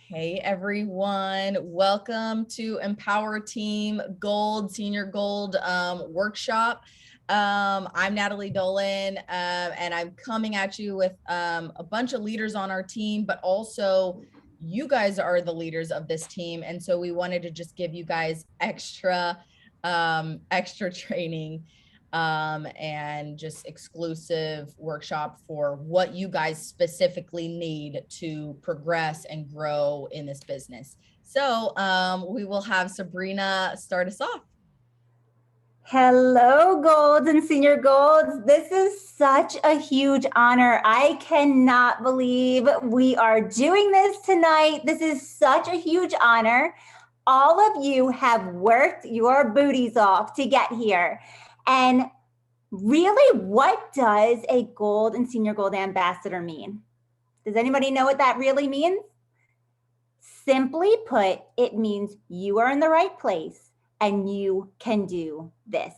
Hey everyone, welcome to Empower Team Gold, Senior Gold Workshop. I'm Natalie Dolan, and I'm coming at you with a bunch of leaders on our team, but also you guys are the leaders of this team. And so we wanted to just give you guys extra training and just exclusive workshop for what you guys specifically need to progress and grow in this business. So we will have Sabrina start us off. Hello, Golds and Senior Golds. This is such a huge honor. I cannot believe we are doing this tonight. This is such a huge honor. All of you have worked your booties off to get here. And really, what does a Gold and Senior Gold ambassador mean? Does anybody know what that really means? Simply put, it means you are in the right place and you can do this.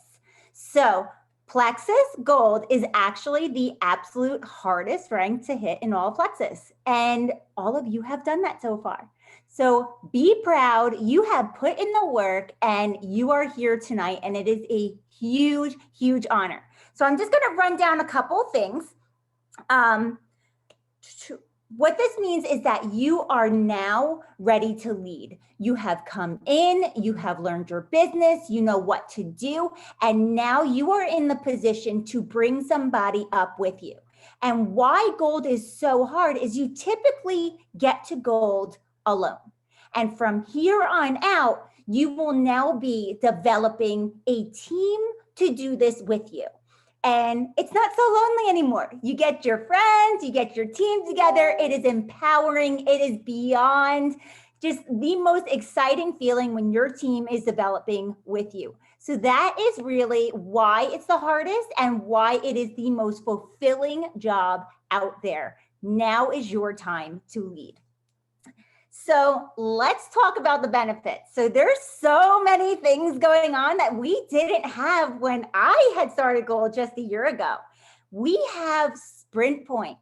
So Plexus Gold is actually the absolute hardest rank to hit in all Plexus. And all of you have done that so far. So be proud, you have put in the work and you are here tonight, and it is a huge, huge honor. So I'm just gonna run down a couple things. What this means is that you are now ready to lead. You have come in, you have learned your business, you know what to do, and now you are in the position to bring somebody up with you. And why gold is so hard is you typically get to gold alone. And from here on out, you will now be developing a team to do this with you. And it's not so lonely anymore. You get your friends, you get your team together. It is empowering. It is beyond just the most exciting feeling when your team is developing with you. So that is really why it's the hardest and why it is the most fulfilling job out there. Now is your time to lead. So let's talk about the benefits. So there's so many things going on that we didn't have when I had started Gold just a year ago. We have sprint points.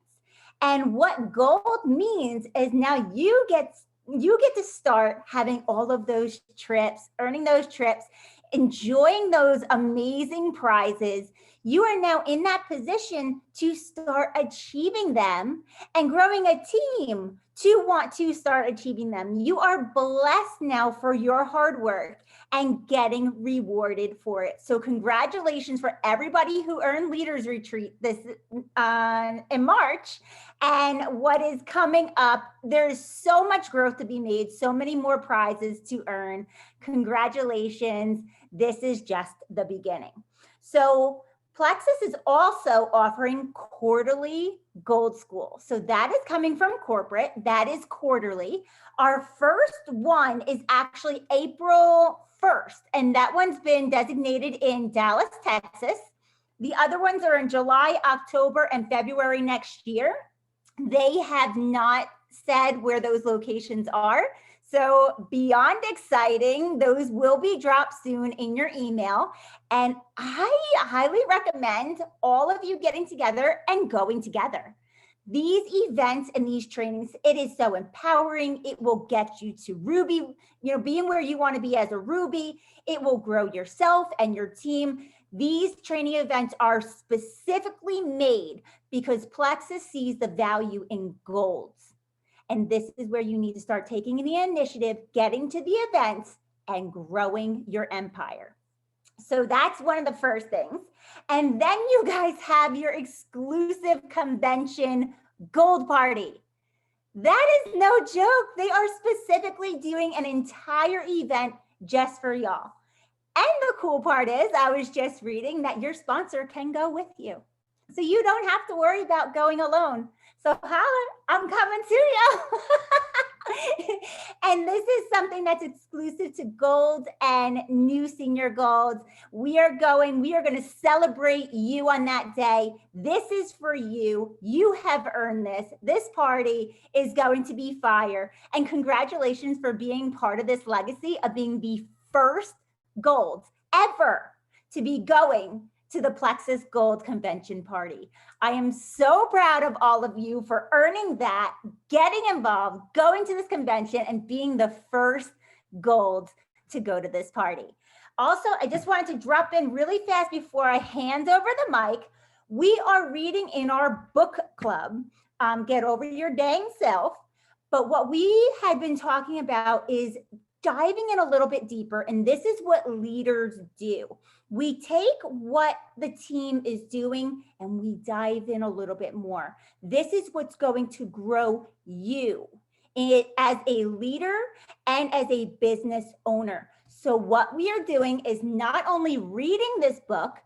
And what Gold means is now you get to start having all of those trips, earning those trips, enjoying those amazing prizes. You are now in that position to start achieving them and growing a team to want to start achieving them. You are blessed now for your hard work and getting rewarded for it. So congratulations for everybody who earned Leaders Retreat this in March. And what is coming up, there's so much growth to be made, so many more prizes to earn. Congratulations. This is just the beginning. So Plexus is also offering quarterly Gold School. So that is coming from corporate. That is quarterly. Our first one is actually April 1st, and that one's been designated in Dallas, Texas. The other ones are in July, October, and February next year. They have not said where those locations are. So beyond exciting, those will be dropped soon in your email. And I highly recommend all of you getting together and going together. These events and these trainings, it is so empowering. It will get you to Ruby, being where you want to be as a Ruby. It will grow yourself and your team. These training events are specifically made because Plexus sees the value in golds. And this is where you need to start taking the initiative, getting to the events, and growing your empire. So that's one of the first things. And then you guys have your exclusive convention gold party. That is no joke. They are specifically doing an entire event just for y'all. And the cool part is, I was just reading that your sponsor can go with you. So you don't have to worry about going alone. So holla, I'm coming to you. And this is something that's exclusive to Gold and new Senior Golds. We are going to celebrate you on that day. This is for you. You have earned this. This party is going to be fire. And congratulations for being part of this legacy of being the first Gold ever to be going to the Plexus Gold Convention Party. I am so proud of all of you for earning that, getting involved, going to this convention, and being the first gold to go to this party. Also, I just wanted to drop in really fast before I hand over the mic. We are reading in our book club, Get Over Your Dang Self. But what we had been talking about is diving in a little bit deeper, and this is what leaders do. We take what the team is doing and we dive in a little bit more. This is what's going to grow you as a leader and as a business owner. So what we are doing is not only reading this book,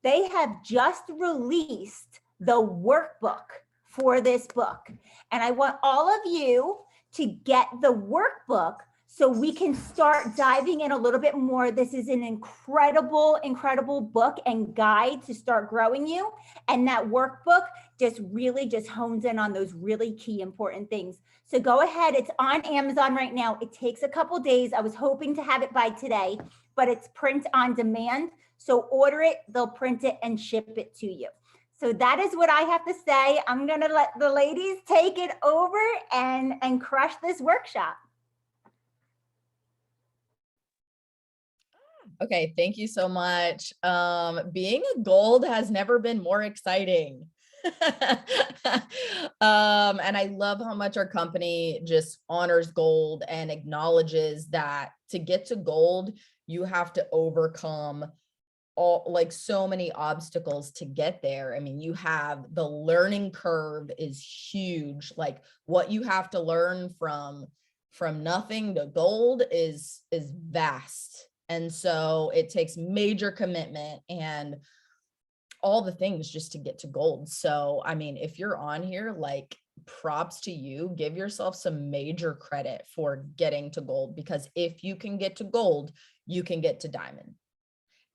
they have just released the workbook for this book. And I want all of you to get the workbook so we can start diving in a little bit more. This is an incredible, incredible book and guide to start growing you. And that workbook just really just hones in on those really key important things. So go ahead, it's on Amazon right now. It takes a couple days. I was hoping to have it by today, but it's print on demand. So order it, they'll print it and ship it to you. So that is what I have to say. I'm gonna let the ladies take it over and crush this workshop. Okay, thank you so much. Being a gold has never been more exciting. And I love how much our company just honors gold and acknowledges that to get to gold, you have to overcome like so many obstacles to get there. I mean, you have the learning curve is huge. Like what you have to learn from nothing to gold is vast. And so it takes major commitment and all the things just to get to gold. So, I mean, if you're on here, like props to you, give yourself some major credit for getting to gold, because if you can get to gold, you can get to diamond.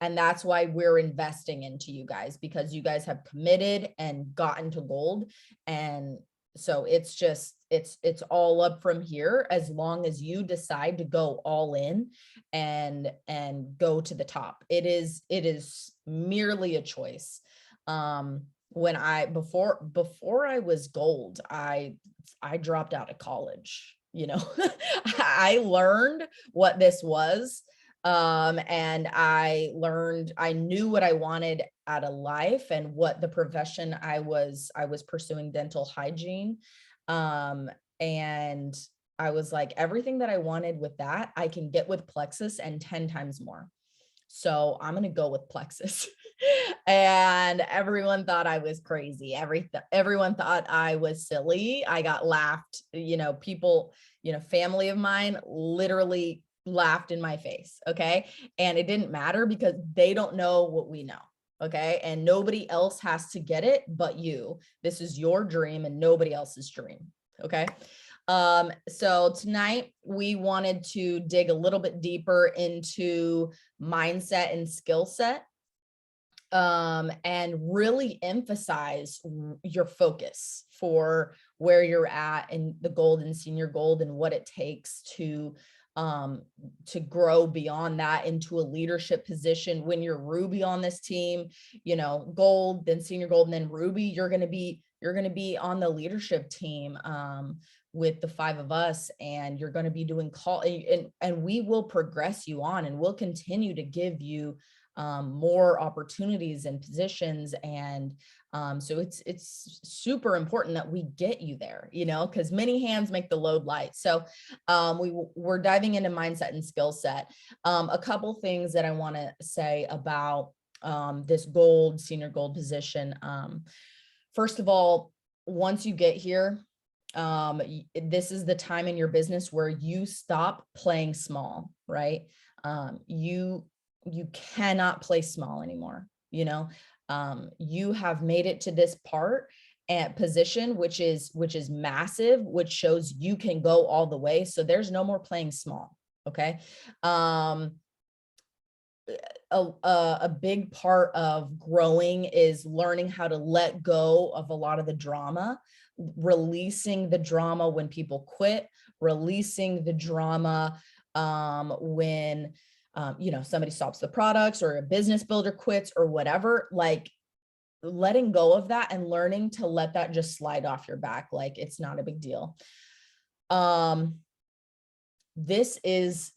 And that's why we're investing into you guys, because you guys have committed and gotten to gold. And so it's just, it's all up from here, as long as you decide to go all in and go to the top. It is merely a choice. When before I was gold, I dropped out of college, you know. I learned what this was. And I knew what I wanted out of life and what the profession I was pursuing, dental hygiene. And I was like, everything that I wanted with that, I can get with Plexus and 10 times more. So I'm going to go with Plexus. And everyone thought I was crazy. Everyone thought I was silly. I got laughed, you know, people, you know, family of mine literally laughed in my face. Okay. And it didn't matter because they don't know what we know. Okay. And nobody else has to get it but you. This is your dream and nobody else's dream. Okay. So tonight we wanted to dig a little bit deeper into mindset and skill set, and really emphasize your focus for where you're at in the gold and senior gold and what it takes to grow beyond that into a leadership position. When you're Ruby on this team, you know, gold, then senior gold, and then Ruby, you're going to be on the leadership team, with the 5 of us, and you're going to be doing call and we will progress you on, and we'll continue to give you more opportunities and positions. And so it's super important that we get you there, you know, because many hands make the load light. So we're diving into mindset and skill set. A couple things that I want to say about this gold, senior gold position. First of all, once you get here, this is the time in your business where you stop playing small, right? You cannot play small anymore. You know, you have made it to this part and position, which is massive, which shows you can go all the way. So there's no more playing small. Okay. A big part of growing is learning how to let go of a lot of the drama, releasing the drama when people quit, releasing the drama when somebody stops the products or a business builder quits or whatever, like letting go of that and learning to let that just slide off your back. Like it's not a big deal. This is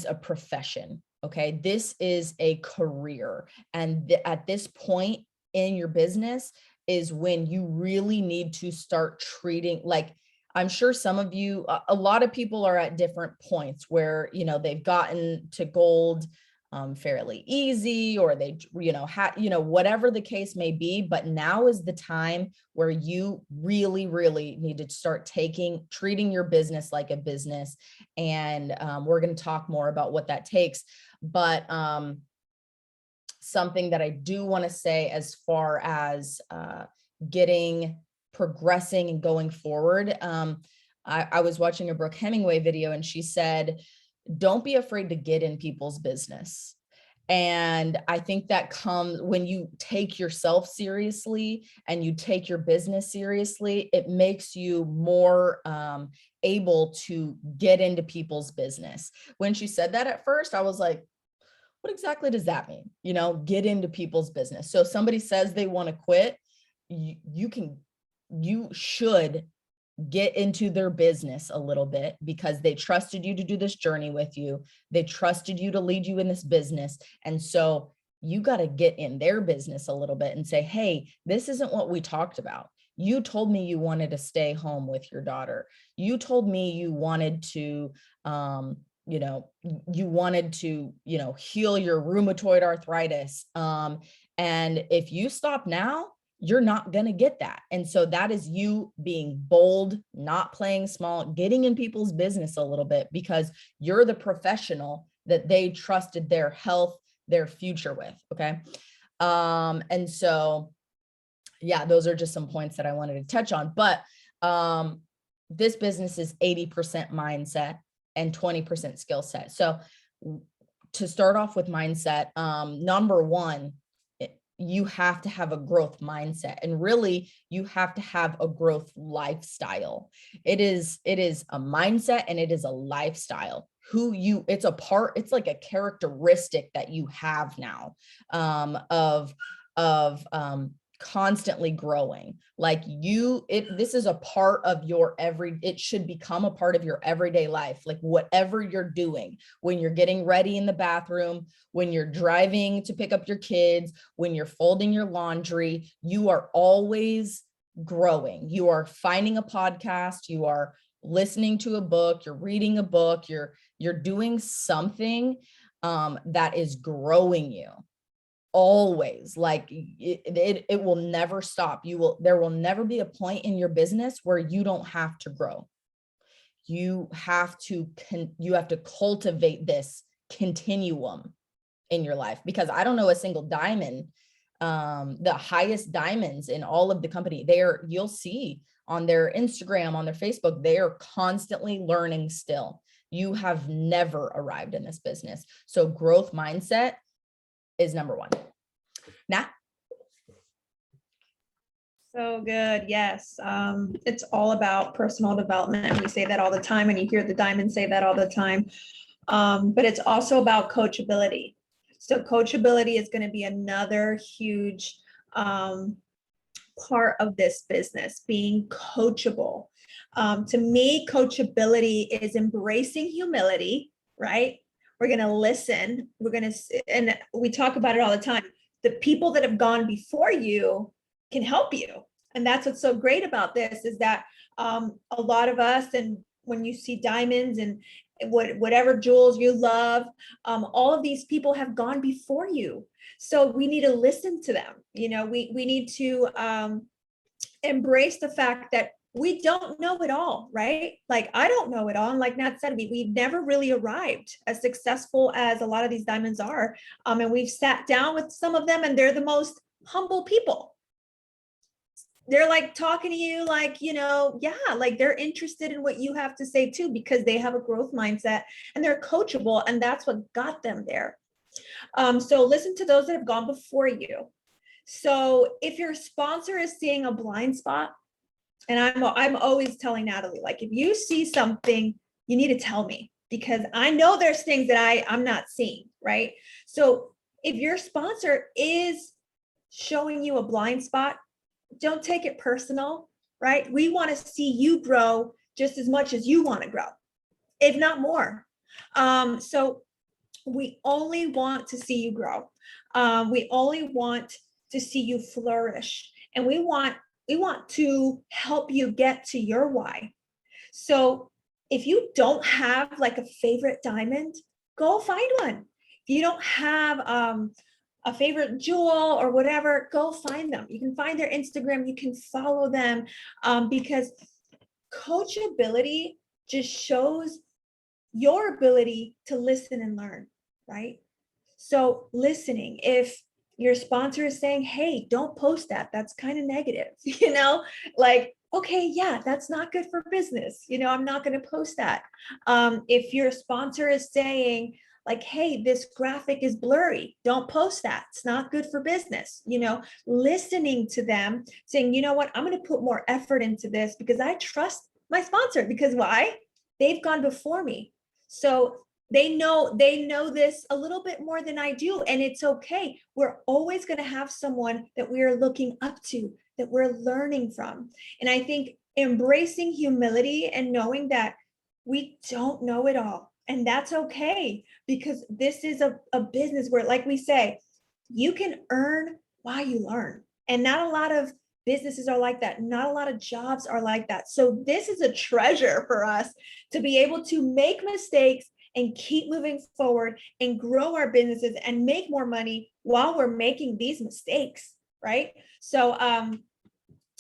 a profession. Okay. This is a career. And at this point in your business is when you really need to start treating, like, I'm sure some of you, a lot of people are at different points where, they've gotten to gold fairly easy, or they, whatever the case may be. But now is the time where you really, really need to start treating your business like a business. And we're going to talk more about what that takes. But something that I do want to say as far as progressing and going forward. I was watching a Brooke Hemingway video, and she said, don't be afraid to get in people's business. And I think that comes when you take yourself seriously and you take your business seriously, it makes you more able to get into people's business. When she said that at first, I was like, what exactly does that mean? Get into people's business. So if somebody says they want to quit, you should get into their business a little bit, because they trusted you to do this journey with you. They trusted you to lead you in this business. And so you got to get in their business a little bit and say, hey, this isn't what we talked about. You told me you wanted to stay home with your daughter. You told me you wanted to, heal your rheumatoid arthritis. And if you stop now, you're not going to get that. And so that is you being bold, not playing small, getting in people's business a little bit, because you're the professional that they trusted their health, their future with. Okay. And so, yeah, those are just some points that I wanted to touch on. But this business is 80% mindset and 20% skill set. So to start off with mindset, number one, you have to have a growth mindset, and really you have to have a growth lifestyle. It is a mindset and it is a lifestyle. It's like a characteristic that you have now, of constantly growing. Like this is a part of it should become a part of your everyday life. Like whatever you're doing, when you're getting ready in the bathroom, when you're driving to pick up your kids, when you're folding your laundry, you are always growing. You are finding a podcast, you are listening to a book, you're reading a book, you're doing something that is growing you. Always. Like it will never stop. There will never be a point in your business where you don't have to grow. You have to cultivate this continuum in your life, because I don't know a single diamond, the highest diamonds in all of the company, you'll see on their Instagram, on their Facebook, they are constantly learning still. You have never arrived in this business. So growth mindset is number one. Nat? So good. Yes. It's all about personal development. We say that all the time, and you hear the diamonds say that all the time. But it's also about coachability. So coachability is going to be another huge part of this business, being coachable. To me, coachability is embracing humility, right? We're going to listen. And we talk about it all the time. The people that have gone before you can help you. And that's what's so great about this, is that a lot of us, and when you see diamonds and whatever jewels you love, all of these people have gone before you. So we need to listen to them. We need to embrace the fact that we don't know it all, right? Like, I don't know it all. And like Nat said, we've never really arrived as successful as a lot of these diamonds are. And we've sat down with some of them, and they're the most humble people. They're like talking to you like, like they're interested in what you have to say too, because they have a growth mindset and they're coachable, and that's what got them there. So listen to those that have gone before you. So if your sponsor is seeing a blind spot, and I'm always telling Natalie, like, if you see something, you need to tell me. because I know there's things that I'm not seeing, right? So if your sponsor is showing you a blind spot, don't take it personal, right? We want to see you grow just as much as you want to grow, if not more. So we only want to see you grow. We only want to see you flourish, and we want to help you get to your why. So if you don't have like a favorite diamond, go find one. If you don't have a favorite jewel or whatever, go find them. You can find their Instagram, you can follow them, because coachability just shows your ability to listen and learn, right? So listening, if your sponsor is saying, hey, don't post that, that's kind of negative, like, okay, yeah, that's not good for business. I'm not going to post that. If your sponsor is saying like, hey, this graphic is blurry, don't post that, it's not good for business. Listening to them, saying, you know what, I'm going to put more effort into this because I trust my sponsor. Because why? They've gone before me. So they know this a little bit more than I do, and it's okay. We're always going to have someone that we are looking up to, that we're learning from. And I think embracing humility and knowing that we don't know it all, and that's okay, because this is a business where, like we say, you can earn while you learn. And not a lot of businesses are like that. Not a lot of jobs are like that. So this is a treasure for us to be able to make mistakes and keep moving forward and grow our businesses and make more money while we're making these mistakes, right? So that's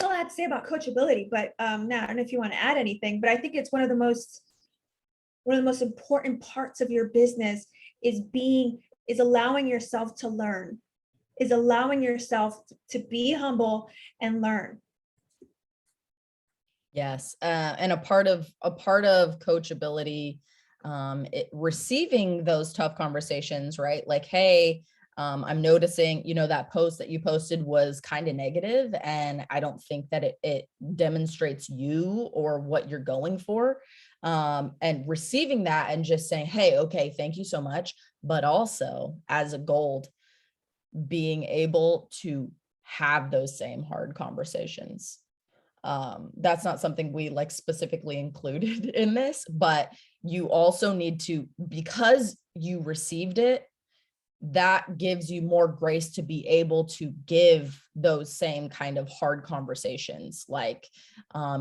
all I have to say about coachability. But now I don't know if you want to add anything, but I think it's one of the most important parts of your business is allowing yourself to learn, is allowing yourself to be humble and learn. Yes, and a part of coachability, receiving those tough conversations, right? Like, hey, I'm noticing, that post that you posted was kind of negative, and I don't think that it demonstrates you or what you're going for. And receiving that and just saying, hey, okay, thank you so much. But also, as a gold, being able to have those same hard conversations. That's not something we like specifically included in this, but you also need to, because you received it, that gives you more grace to be able to give those same kind of hard conversations, like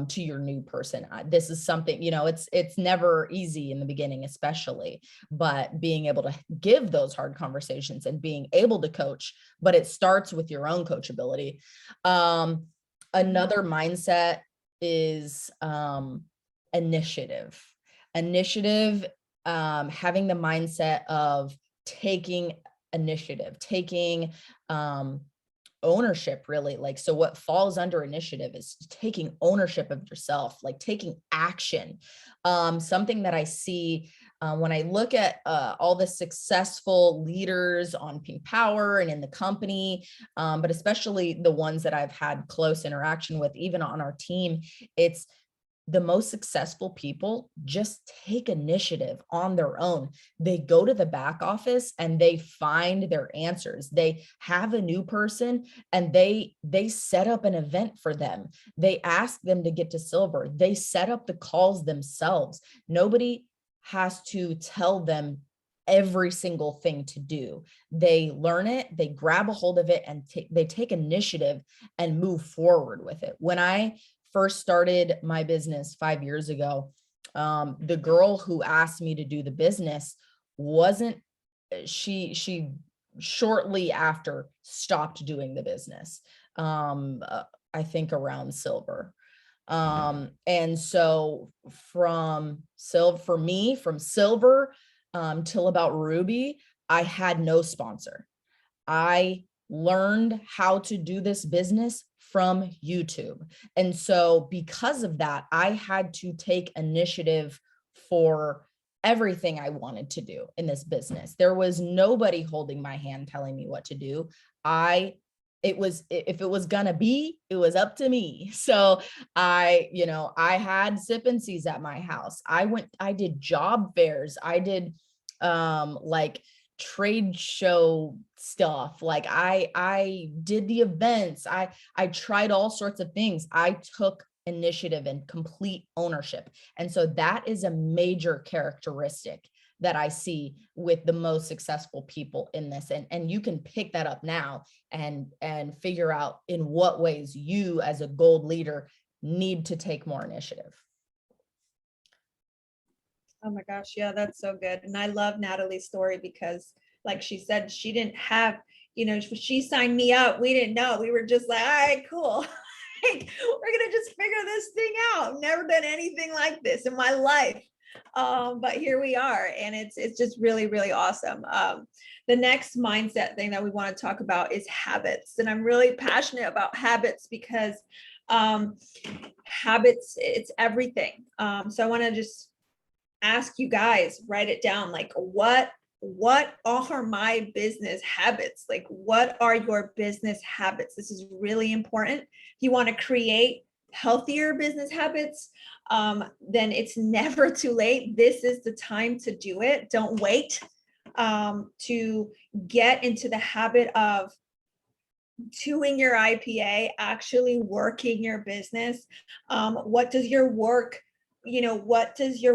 to your new person. This is something, it's never easy in the beginning, especially, but being able to give those hard conversations and being able to coach, but it starts with your own coachability. Another mindset is initiative. Having the mindset of taking initiative, taking ownership, really. Like, so what falls under initiative is taking ownership of yourself, like taking action. Something that I see when I look at all the successful leaders on Pink Power and in the company, but especially the ones that I've had close interaction with, even on our team, it's the most successful people just take initiative on their own. They go to the back office and they find their answers. They have a new person and they set up an event for them. They ask them to get to silver. They set up the calls themselves. Nobody has to tell them every single thing to do. They learn it, they grab a hold of it, and they take initiative and move forward with it. When I first started my business 5 years ago, the girl who asked me to do the business she shortly after stopped doing the business. I think around silver. And so from silver till about ruby, I had no sponsor. I learned how to do this business from YouTube. And so because of that, I had to take initiative for everything I wanted to do in this business. There was nobody holding my hand telling me what to do. I if it was gonna be, it was up to me. So I had sip and sees at my house. I did job fairs. I did like trade show stuff. Like I did the events. I tried all sorts of things. I took initiative and complete ownership. And so that is a major characteristic that I see with the most successful people in this. And you can pick that up now and figure out in what ways you as a gold leader need to take more initiative. Oh my gosh, yeah, that's so good. And I love Natalie's story because like she said, she didn't have, she signed me up. We didn't know. We were just like, all right, cool. We're gonna just figure this thing out. Never done anything like this in my life. But here we are, and it's just really, really awesome. The next mindset thing that we want to talk about is habits. And I'm really passionate about habits because habits, it's everything. So I want to just ask you guys, write it down, like what are my business habits? Like, what are your business habits? This is really important. If you want to create healthier business habits, then it's never too late. This is the time to do it. Don't wait to get into the habit of doing your IPA, actually working your business. What does your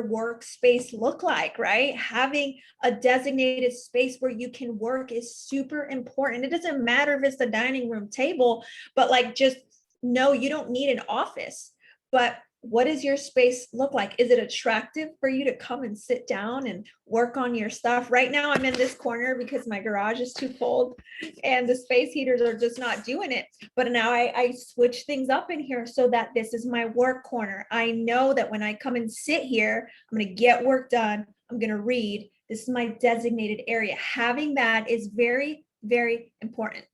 workspace look like, right? Having a designated space where you can work is super important. It doesn't matter if it's the dining room table, but like, just know you don't need an office, but what does your space look like? Is it attractive for you to come and sit down and work on your stuff? Right now, I'm in this corner because my garage is too cold and the space heaters are just not doing it. But now I switch things up in here so that this is my work corner. I know that when I come and sit here, I'm going to get work done. I'm going to read. This is my designated area. Having that is very, very important.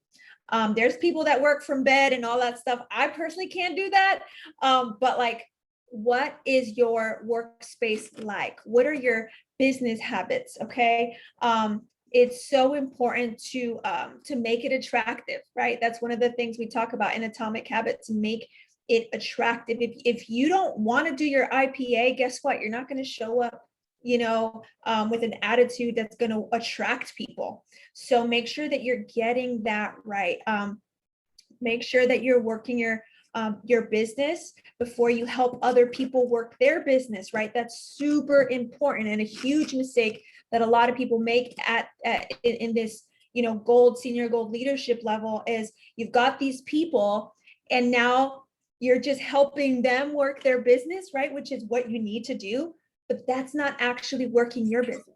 There's people that work from bed and all that stuff. I personally can't do that. But like, what is your workspace like? What are your business habits? Okay. It's so important to make it attractive, right? That's one of the things we talk about in Atomic Habits, make it attractive. If you don't want to do your IPA, guess what? You're not going to show up, with an attitude that's going to attract people. So make sure that you're getting that right. Make sure that you're working your business before you help other people work their business, right? That's super important, and a huge mistake that a lot of people make in this, senior gold leadership level is you've got these people and now you're just helping them work their business, right? Which is what you need to do, but that's not actually working your business.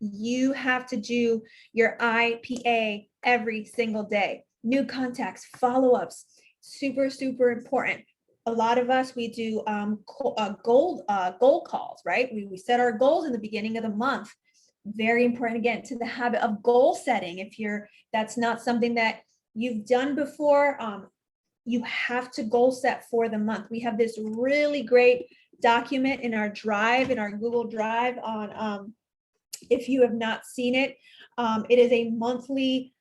You have to do your IPA every single day. New contacts, follow-ups, super, super important. A lot of us, we do goal calls, right? We set our goals in the beginning of the month. Very important, again, to the habit of goal setting. If that's not something that you've done before, you have to goal set for the month. We have this really great document in our drive, in our Google Drive on, if you have not seen it, it is a monthly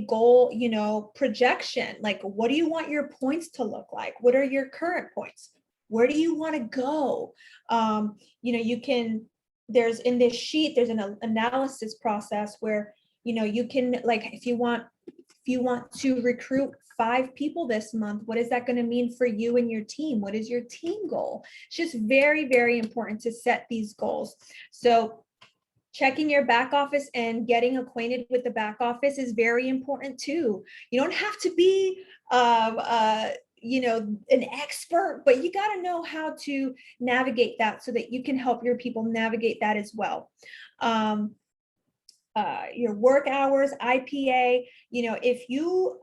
goal, projection. Like, what do you want your points to look like? What are your current points? Where do you want to go? There's in this sheet, there's an analysis process where, you can, like, if you want to recruit 5 people this month, what is that going to mean for you and your team? What is your team goal? It's just very, very important to set these goals. So checking your back office and getting acquainted with the back office is very important too. You don't have to be, an expert, but you got to know how to navigate that so that you can help your people navigate that as well. Your work hours, IPA, if you,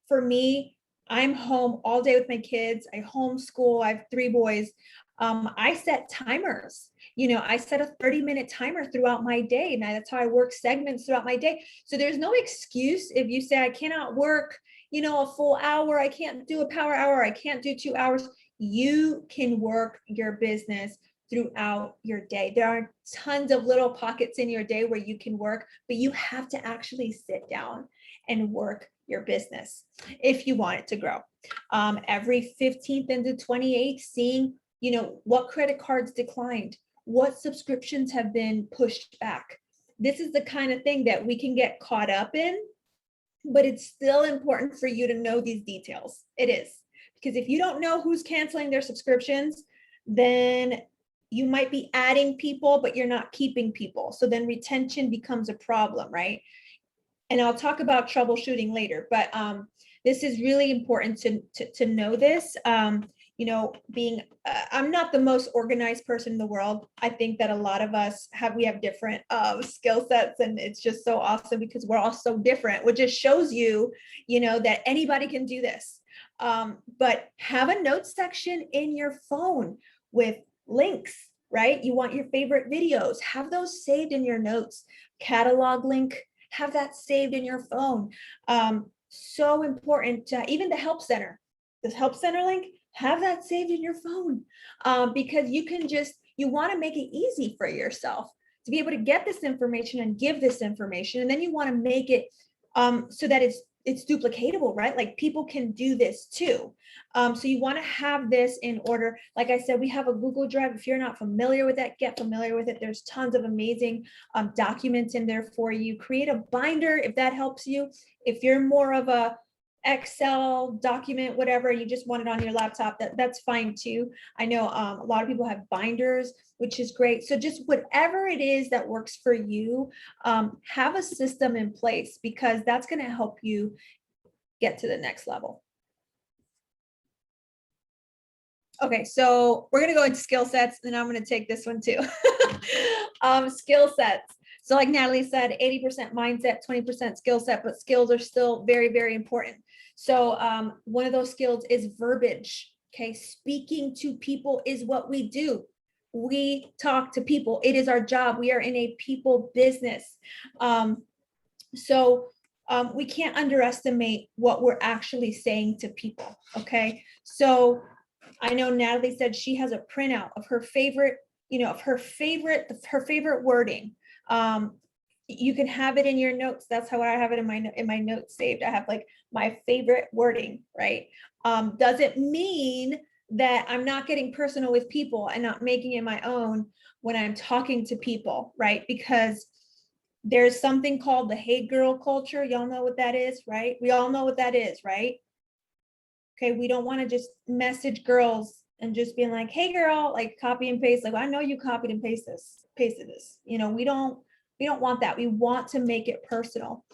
for me, I'm home all day with my kids. I homeschool. I have 3 boys. I set timers. I set a 30-minute timer throughout my day. And that's how I work segments throughout my day. So there's no excuse if you say, I cannot work, a full hour. I can't do a power hour. I can't do 2 hours. You can work your business throughout your day. There are tons of little pockets in your day where you can work, but you have to actually sit down and work your business if you want it to grow. Every 15th into 28th, seeing, you know, what credit cards declined, what subscriptions have been pushed back. This is the kind of thing that we can get caught up in, but it's still important for you to know these details. It is, because if you don't know who's canceling their subscriptions, then you might be adding people, but you're not keeping people. So then retention becomes a problem, right? And I'll talk about troubleshooting later, but this is really important to know this. You know, I'm not the most organized person in the world. I think that a lot of us we have different skill sets, and it's just so awesome because we're all so different, which just shows you, you know, that anybody can do this. But have a notes section in your phone with links, right? You want your favorite videos, have those saved in your notes. Catalog link, have that saved in your phone. So important. Even the help center, this help center link, have that saved in your phone, because you want to make it easy for yourself to be able to get this information and give this information. And then you want to make it so that it's duplicatable, right? Like people can do this too. So you want to have this in order. Like I said, we have a Google Drive. If you're not familiar with that, get familiar with it. There's tons of amazing documents in there for you. Create a binder if that helps you. If you're more of a Excel document, whatever, you just want it on your laptop, that's fine too. I know a lot of people have binders, which is great. So just whatever it is that works for you, have a system in place, because that's going to help you get to the next level. Okay, so we're going to go into skill sets, and I'm going to take this one too. Skill sets. So like Natalie said, 80% mindset, 20% skill set, but skills are still very, very important. So one of those skills is verbiage. Okay, speaking to people is what we do. We talk to people. It is our job. We are in a people business. So we can't underestimate what we're actually saying to people. Okay, so I know Natalie said she has a printout of her favorite, you know, of her favorite wording. You can have it in your notes. That's how I have it in my notes saved. I have like my favorite wording, right? Doesn't mean that I'm not getting personal with people and not making it my own when I'm talking to people, right? Because there's something called the hey girl culture. Y'all know what that is, right? We all know what that is, right? Okay, we don't want to just message girls and just being like, hey girl, like copy and paste. Like, I know you copied and pasted this. You know, we don't want that. We want to make it personal.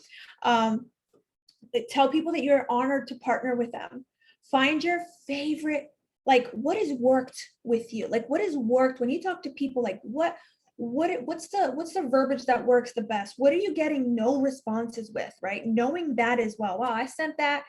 Tell people that you're honored to partner with them. Find your favorite, like what has worked with you? Like what has worked when you talk to people, like what's the verbiage that works the best? What are you getting no responses with, right? Knowing that as well. Wow, I sent that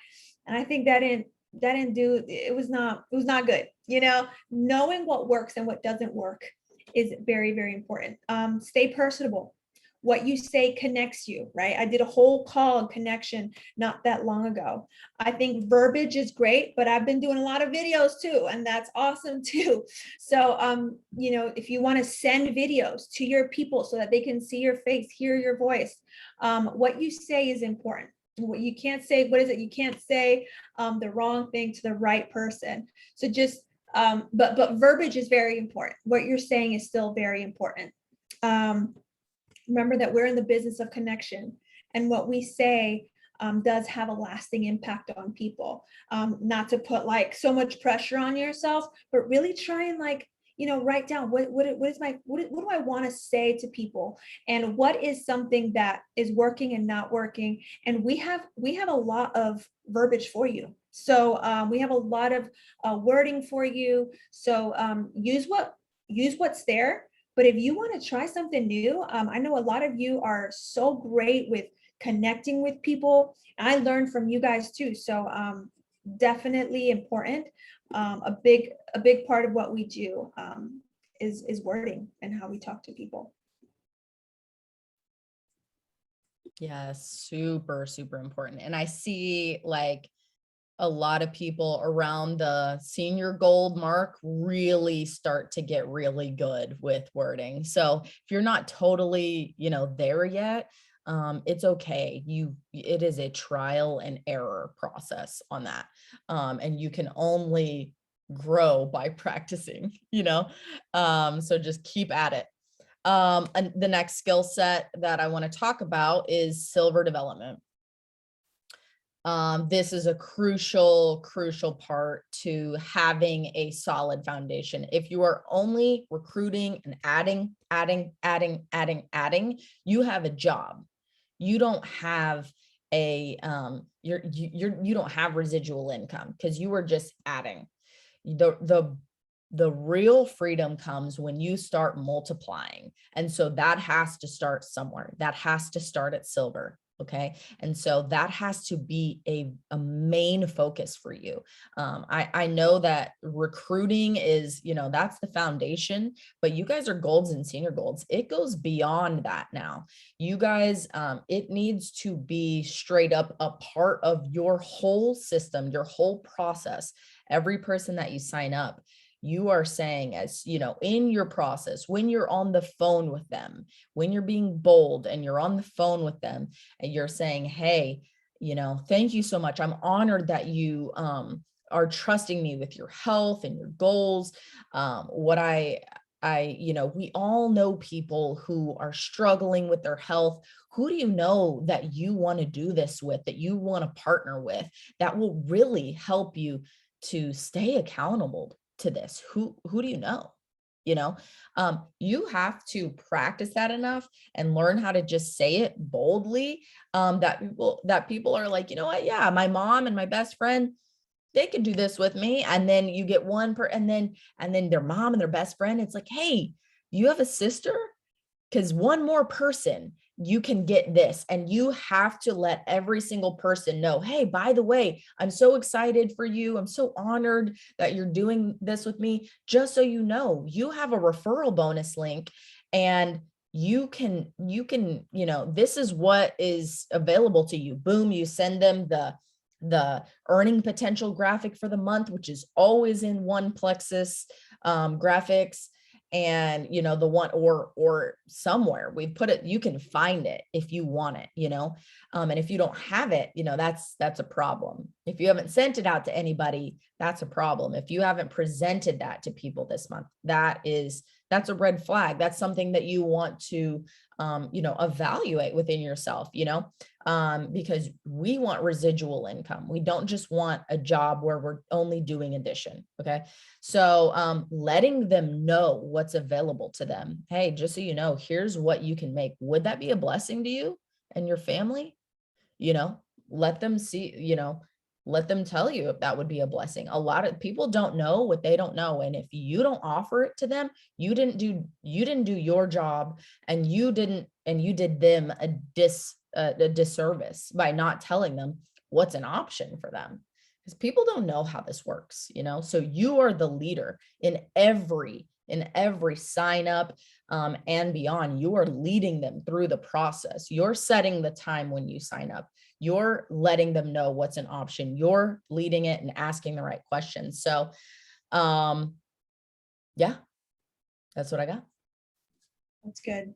and I think that didn't do, it was not good. You know, knowing what works and what doesn't work is very, very important. Stay personable. What you say connects you, right? I did a whole call on connection not that long ago. I think verbiage is great, but I've been doing a lot of videos too, and that's awesome too. So, you know, if you want to send videos to your people so that they can see your face, hear your voice, what you say is important. What you can't say, what is it? You can't say the wrong thing to the right person. So just, but verbiage is very important. What you're saying is still very important. Remember that we're in the business of connection, and what we say does have a lasting impact on people. Not to put like so much pressure on yourself, but really try and like, you know, write down what do I want to say to people, and what is something that is working and not working. And we have a lot of verbiage for you. So we have a lot of wording for you. So use what's there. But if you want to try something new, I know a lot of you are so great with connecting with people. I learned from you guys too. So definitely important. A big part of what we do is wording and how we talk to people. Yeah, super, super important. And I see like a lot of people around the senior gold mark really start to get really good with wording. So if you're not totally, you know, there yet, it's okay. It is a trial and error process on that. And you can only grow by practicing, so just keep at it. And the next skill set that I want to talk about is silver development. This is a crucial part to having a solid foundation. If you are only recruiting and adding, you have a job. You don't have a you don't have residual income because you are just adding. The real freedom comes when you start multiplying. And so that has to start somewhere. That has to start at silver. Okay. And so that has to be a main focus for you. I know that recruiting is, that's the foundation, but you guys are golds and senior golds. It goes beyond that now. You guys, it needs to be straight up a part of your whole system, your whole process. Every person that you sign up, you are saying, as in your process, when you're on the phone with them, when you're being bold and you're on the phone with them and you're saying, hey, thank you so much. I'm honored that you are trusting me with your health and your goals. We all know people who are struggling with their health. Who do you know that you want to do this with, that you want to partner with, that will really help you to stay accountable to this? Who do you know? You have to practice that enough and learn how to just say it boldly, that people are like, you know what? Yeah, my mom and my best friend, they could do this with me. And then you get and then their mom and their best friend, it's like, hey, you have a sister? Because one more person, you can get this. And you have to let every single person know, hey, by the way, I'm so excited for you. I'm so honored that you're doing this with me. Just so you know, you have a referral bonus link, and you can, this is what is available to you. Boom, you send them the earning potential graphic for the month, which is always in One Plexus graphics. And the one or somewhere we put it, you can find it if you want it, and if you don't have it, that's a problem. If you haven't sent it out to anybody, that's a problem. If you haven't presented that to people this month, that's a red flag. That's something that you want to evaluate within yourself, because we want residual income. We don't just want a job where we're only doing addition. Okay. So letting them know what's available to them. Hey, just so you know, here's what you can make. Would that be a blessing to you and your family? Let them see, let them tell you if that would be a blessing. A lot of people don't know what they don't know. And if you don't offer it to them, you didn't do your job, and you did them a disservice by not telling them what's an option for them, because people don't know how this works, so you are the leader in every sign up and beyond. You are leading them through the process. You're setting the time when you sign up. You're letting them know what's an option. You're leading it and asking the right questions. So yeah, that's what I got. That's good.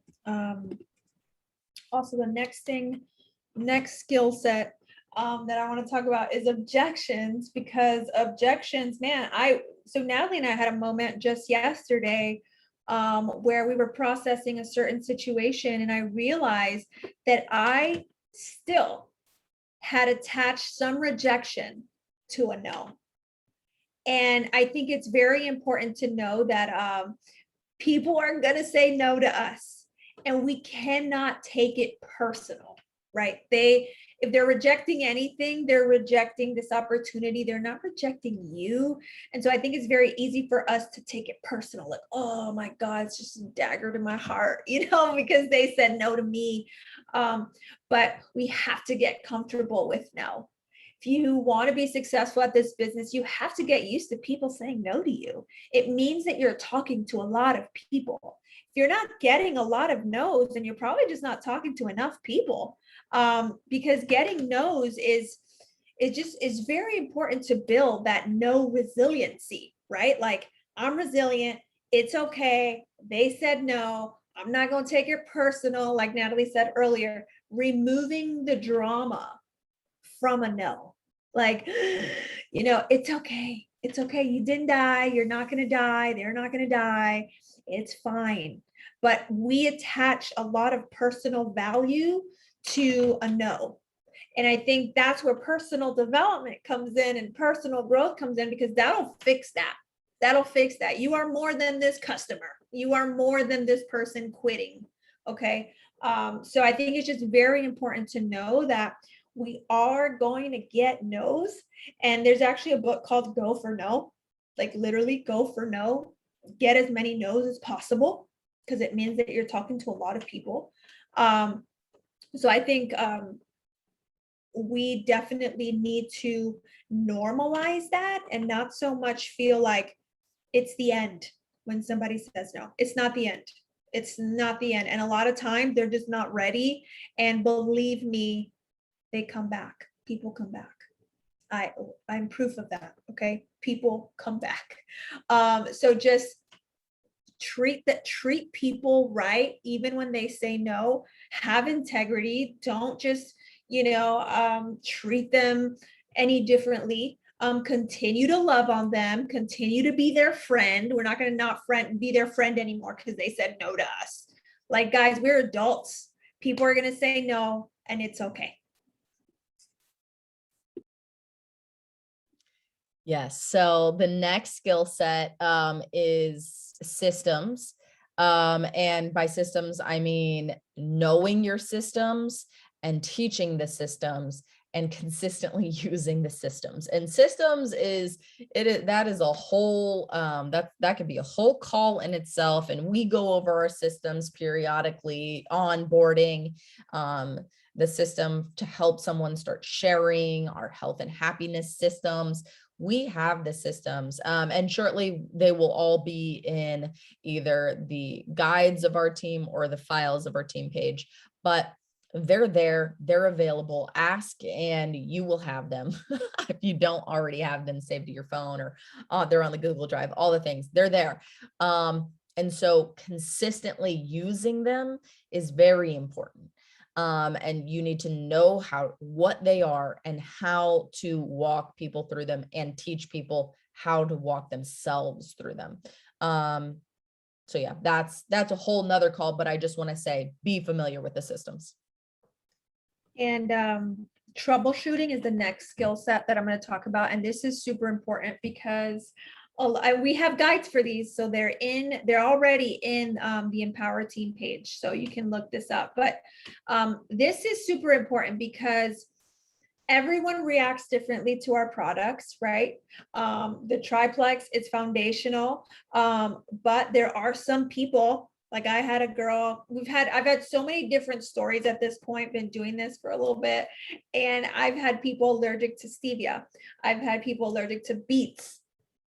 Also, the next skill set that I want to talk about is objections, because objections, man, so Natalie and I had a moment just yesterday where we were processing a certain situation, and I realized that I still had attached some rejection to a no. And I think it's very important to know that people are going to say no to us, and we cannot take it personal, right? If they're rejecting anything, they're rejecting this opportunity. They're not rejecting you. And so I think it's very easy for us to take it personal. Like, oh my God, it's just a dagger to my heart, because they said no to me. But we have to get comfortable with no. If you want to be successful at this business, you have to get used to people saying no to you. It means that you're talking to a lot of people. If you're not getting a lot of no's, then you're probably just not talking to enough people. Because getting no's is very important to build that no resiliency, right? Like, I'm resilient. It's okay. They said no. I'm not going to take it personal. Like Natalie said earlier, removing the drama from a no. Like, it's okay. It's okay. You didn't die. You're not going to die. They're not going to die. It's fine. But we attach a lot of personal value to a no. And I think that's where personal development comes in and personal growth comes in, because that'll fix that. That'll fix that. You are more than this customer. You are more than this person quitting. Okay. So I think it's just very important to know that we are going to get no's. And there's actually a book called Go for No, like literally go for no, get as many no's as possible, because it means that you're talking to a lot of people. So I think we definitely need to normalize that and not so much feel like it's the end when somebody says no. It's not the end. It's not the end. And a lot of times they're just not ready. And believe me, they come back. People come back. I'm proof of that. Okay. People come back. So just treat people right, even when they say no. Have integrity. Don't just, treat them any differently. Continue to love on them, continue to be their friend. We're not going to not be their friend anymore because they said no to us. Like, guys, we're adults. People are going to say no, and it's okay. Yes. So the next skill set is systems. And by systems, I mean knowing your systems and teaching the systems and consistently using the systems. And systems that is a whole that could be a whole call in itself. And we go over our systems periodically, onboarding, the system to help someone start sharing, our health and happiness systems. We have the systems, and shortly they will all be in either the guides of our team or the files of our team page, but they're there, they're available. Ask and you will have them. If you don't already have them saved to your phone, or they're on the Google Drive, all the things, they're there. And so consistently using them is very important. And you need to know what they are and how to walk people through them and teach people how to walk themselves through them. So yeah, that's a whole nother call, but I just want to say, be familiar with the systems. And troubleshooting is the next skill set that I'm going to talk about. And this is super important because we have guides for these. So they're already in the Empower Team page. So you can look this up. But this is super important because everyone reacts differently to our products, right? The triplex is foundational. But there are some people, like I had a girl, I've had so many different stories at this point, been doing this for a little bit. And I've had people allergic to stevia. I've had people allergic to beets.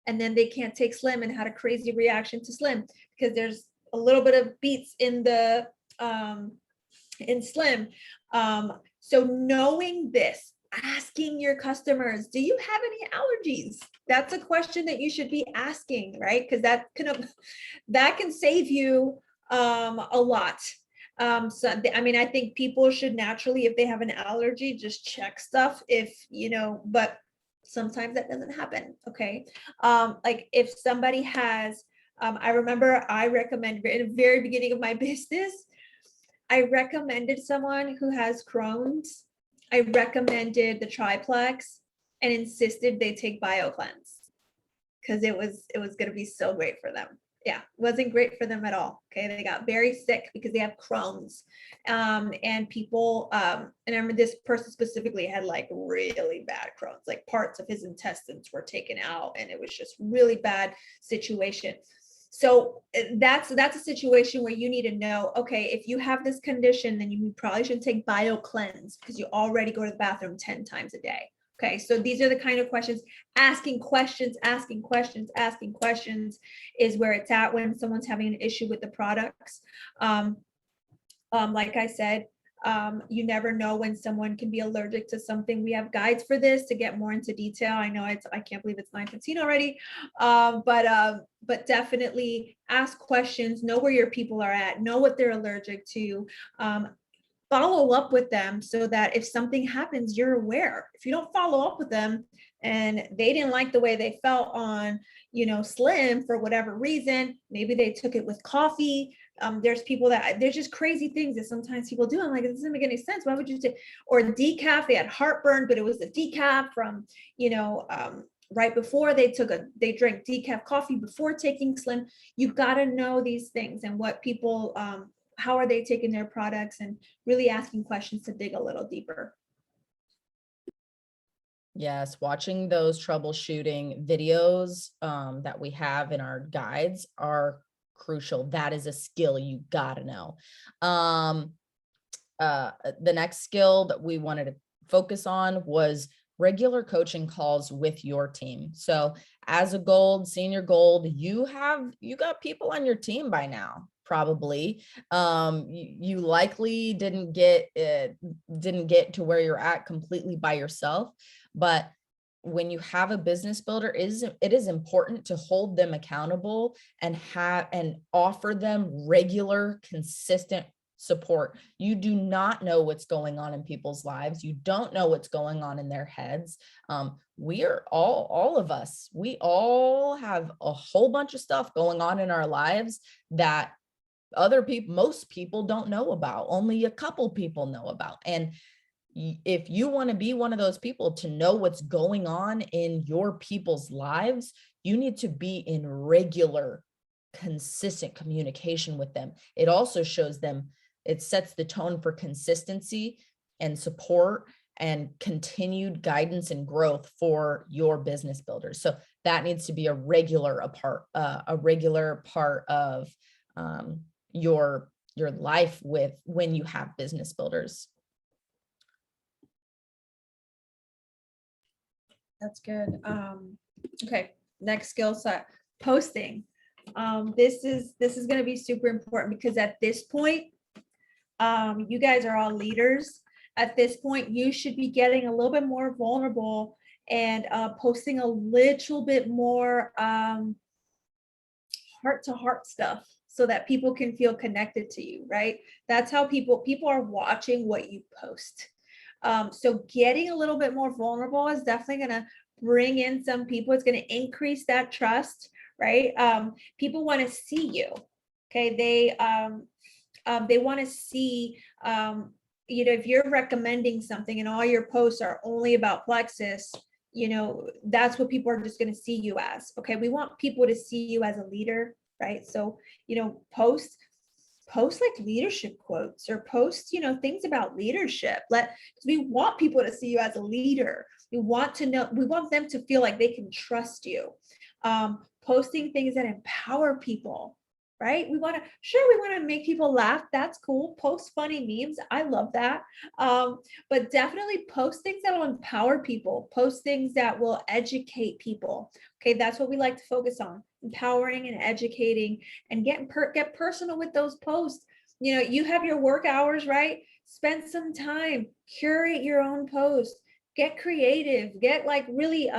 And then they can't take Slim and had a crazy reaction to Slim because there's a little bit of beets in the in Slim. So knowing this, asking your customers, do you have any allergies? That's a question that you should be asking, right? Because that can save you a lot. So I think people should naturally, if they have an allergy, just check stuff. But sometimes that doesn't happen. Okay. Like if somebody has, I remember I recommended in the very beginning of my business, I recommended someone who has Crohn's. I recommended the triplex and insisted they take BioCleanse because it was going to be so great for them. Yeah, it wasn't great for them at all. Okay, they got very sick because they have Crohn's, and people. And I remember this person specifically had like really bad Crohn's, like parts of his intestines were taken out, and it was just really bad situation. So that's a situation where you need to know, okay, if you have this condition, then you probably should take BioCleanse because you already go to the bathroom 10 times a day. Okay, so these are the kind of questions. Asking questions is where it's at when someone's having an issue with the products. Like I said, you never know when someone can be allergic to something. We have guides for this to get more into detail. I know I can't believe it's 9:15 already, but definitely ask questions, know where your people are at, know what they're allergic to. follow up with them so that if something happens, you're aware. If you don't follow up with them and they didn't like the way they felt on, Slim for whatever reason, maybe they took it with coffee. There's people there's just crazy things that sometimes people do. I'm like, it doesn't make any sense. Why would you say, or decaf, they had heartburn, but it was a decaf from, right before they drank decaf coffee before taking Slim. You got to know these things and what people, how are they taking their products, and really asking questions to dig a little deeper. Yes, watching those troubleshooting videos that we have in our guides are crucial. That is a skill you gotta know. The next skill that we wanted to focus on was regular coaching calls with your team. So as a gold, senior gold, you got people on your team by now, probably. You likely didn't get to where you're at completely by yourself, but when you have a business builder, it is important to hold them accountable and offer them regular, consistent support. You do not know what's going on in people's lives. You don't know what's going on in their heads. We are all of us, we all have a whole bunch of stuff going on in our lives that most people don't know about. Only a couple people know about. And if you want to be one of those people to know what's going on in your people's lives, you need to be in regular, consistent communication with them. It also shows them, it sets the tone for consistency and support and continued guidance and growth for your business builders. So that needs to be a regular part of your life when you have business builders. That's good. Okay, next skill set, posting. This is going to be super important because at this point, you guys are all leaders. At this point, you should be getting a little bit more vulnerable and posting a little bit more heart-to-heart stuff so that people can feel connected to you, right? That's how people are watching what you post. So getting a little bit more vulnerable is definitely going to bring in some people. It's going to increase that trust, right? People want to see you. Okay. They want to see, if you're recommending something and all your posts are only about Plexus, that's what people are just going to see you as. Okay. We want people to see you as a leader, right? So, post like leadership quotes or post, things about leadership. Because we want people to see you as a leader. We want them to feel like they can trust you. Posting things that empower people, right? We want to make people laugh. That's cool. Post funny memes. I love that. But definitely post things that will empower people. Post things that will educate people. Okay, that's what we like to focus on. Empowering and educating, and get personal with those posts. You have your work hours, right? Spend some time, curate your own post, get creative, get really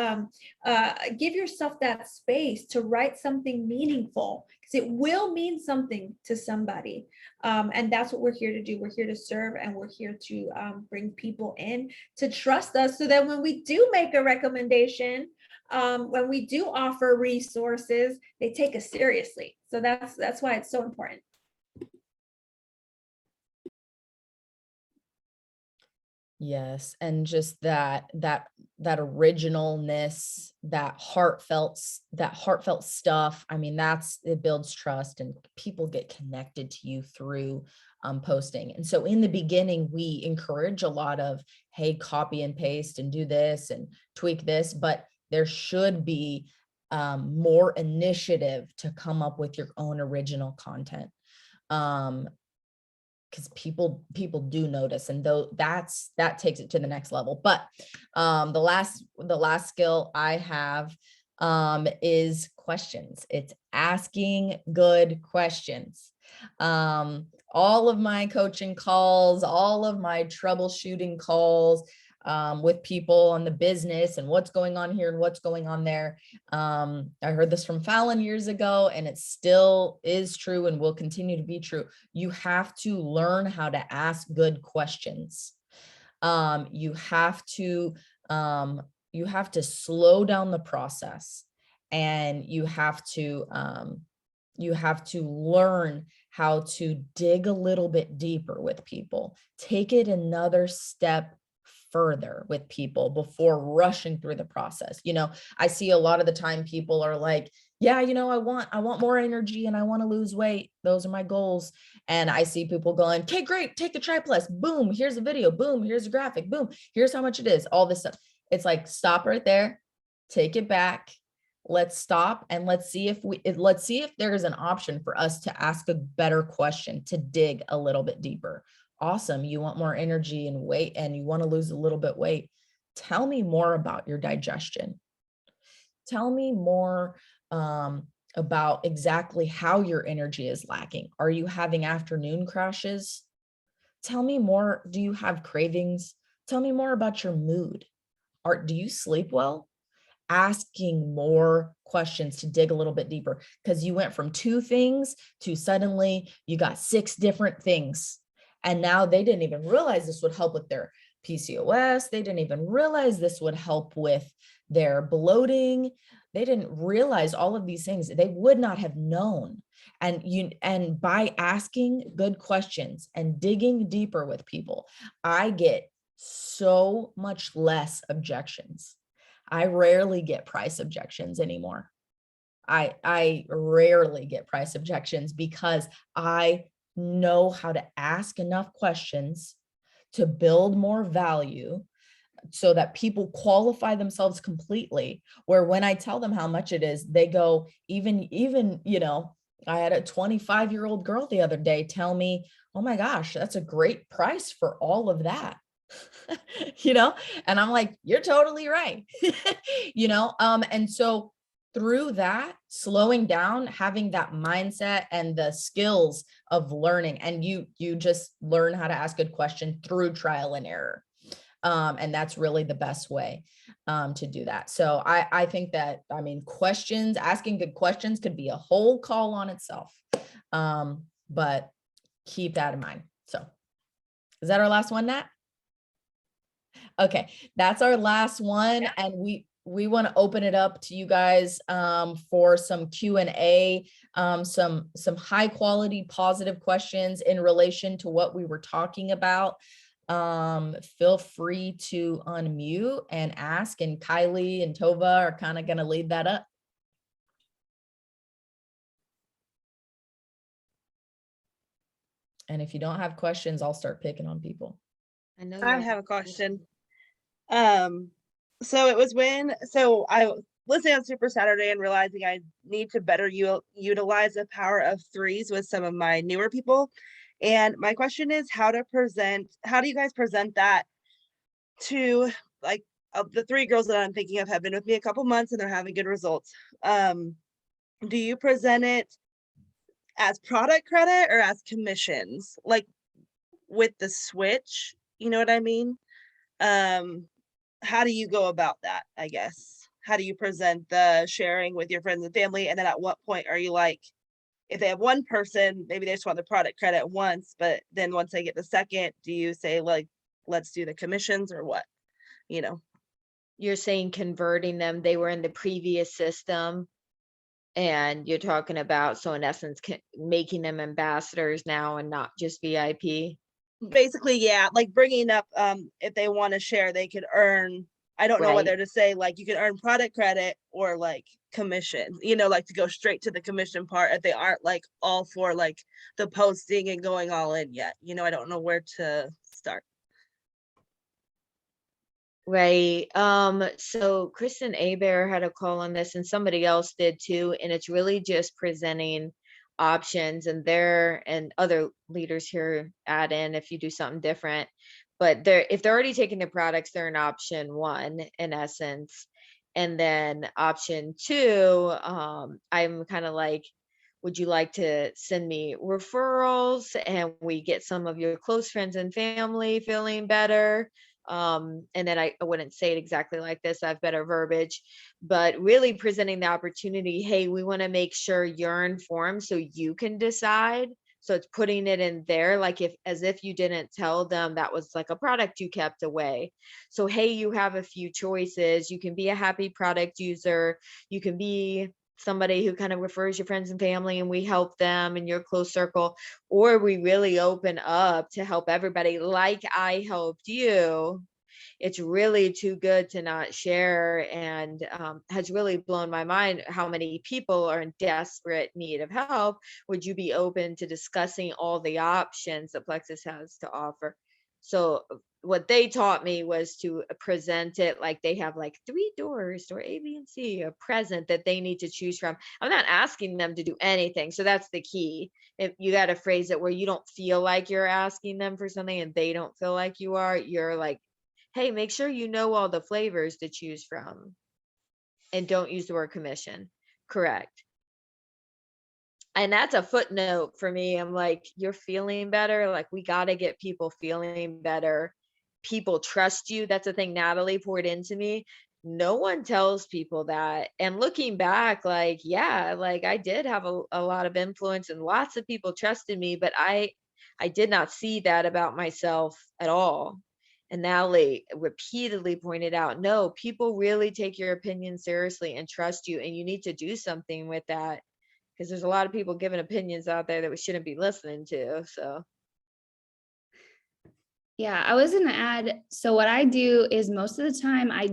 give yourself that space to write something meaningful, because it will mean something to somebody. And that's what we're here to do. We're here to serve, and we're here to bring people in to trust us, so that when we do make a recommendation, when we do offer resources, they take us seriously. So that's why it's so important. Yes, and just that originalness, that heartfelt stuff. I mean, it builds trust, and people get connected to you through posting. And so in the beginning, we encourage a lot of, hey, copy and paste and do this and tweak this, but there should be more initiative to come up with your own original content. Because people do notice, and though that takes it to the next level. But the last skill I have is questions. It's asking good questions. All of my coaching calls, all of my troubleshooting calls, with people on the business and what's going on here and what's going on there. I heard this from Fallon years ago, and it still is true and will continue to be true. You have to learn how to ask good questions. You have to slow down the process, and you have to learn how to dig a little bit deeper with people. Take it another step further with people before rushing through the process. I see a lot of the time people are like, yeah, I want more energy and I want to lose weight. Those are my goals. And I see people going, okay, great, take the TriPlus. Boom, here's a video. Boom, here's a graphic. Boom, here's how much it is. All this stuff. It's like, stop right there, take it back. Let's stop and let's see if there is an option for us to ask a better question, to dig a little bit deeper. Awesome. You want more energy and weight and you want to lose a little bit weight. Tell me more about your digestion. Tell me more about exactly how your energy is lacking. Are you having afternoon crashes? Tell me more. Do you have cravings? Tell me more about your mood. Do you sleep well? Asking more questions to dig a little bit deeper, because you went from 2 things to suddenly you got 6 different things. And now they didn't even realize this would help with their PCOS. They didn't even realize this would help with their bloating. They didn't realize all of these things. They would not have known. And by asking good questions and digging deeper with people, I get so much less objections. I rarely get price objections anymore. I rarely get price objections because I know how to ask enough questions to build more value so that people qualify themselves completely, where when I tell them how much it is, they go, even, I had a 25-year-old girl the other day tell me, oh my gosh, that's a great price for all of that. And I'm like, you're totally right. And so through that, slowing down, having that mindset and the skills of learning, and you just learn how to ask good questions through trial and error. And that's really the best way to do that. So I think that, asking good questions could be a whole call on itself. But keep that in mind. So is that our last one, Nat? Okay, that's our last one. Yeah. And we want to open it up to you guys for some Q&A, some high quality, positive questions in relation to what we were talking about. Feel free to unmute and ask, and Kylie and Tova are kind of going to lead that up. And if you don't have questions, I'll start picking on people. I have a question. So it was I was listening on Super Saturday and realizing I need to better utilize the power of 3s with some of my newer people. And my question is how do you guys present that to, like, the 3 girls that I'm thinking of have been with me a couple months and they're having good results. Do you present it as product credit or as commissions, like with the switch? You know what I mean? How do you go about that, I guess? How do you present the sharing with your friends and family? And then at what point are you like, if they have one person, maybe they just want the product credit once, but then once they get the second, do you say, like, let's do the commissions or what? You're saying converting them, they were in the previous system, and you're talking about, so in essence, making them ambassadors now and not just VIP. Basically, yeah, like bringing up, if they want to share, they could earn, I don't know whether to say, like, you can earn product credit or like commission, like to go straight to the commission part if they aren't like all for like the posting and going all in yet. I don't know where to start. Right. So Kristen Abear had a call on this, and somebody else did too. And it's really just presenting options, and other leaders here add in if you do something different. But if they're already taking the products, they're in option 1 in essence. And then option 2, I'm kind of like, would you like to send me referrals and we get some of your close friends and family feeling better? And then I wouldn't say it exactly like this, I have better verbiage, but really presenting the opportunity, hey, we want to make sure you're informed so you can decide. So it's putting it in there, like if as if you didn't tell them that was like a product you kept away. So hey, you have a few choices. You can be a happy product user, you can be somebody who kind of refers your friends and family and we help them in your close circle, or we really open up to help everybody like I helped you. It's really too good to not share, and has really blown my mind how many people are in desperate need of help. Would you be open to discussing all the options that Plexus has to offer? So what they taught me was to present it like they have like 3 doors, door A, B, and C, a present that they need to choose from. I'm not asking them to do anything. So that's the key. If you got to phrase it where you don't feel like you're asking them for something and they don't feel like you are, you're like, hey, make sure you know all the flavors to choose from and don't use the word commission. Correct. And that's a footnote for me. I'm like, you're feeling better. Like, we got to get people feeling better. People trust you. That's the thing Natalie poured into me. No one tells people that. And looking back, like, yeah, like I did have a lot of influence and lots of people trusted me, but I did not see that about myself at all. And Natalie repeatedly pointed out, no, people really take your opinion seriously and trust you, and you need to do something with that, because there's a lot of people giving opinions out there that we shouldn't be listening to. So Yeah, I was gonna add, so what I do is most of the time I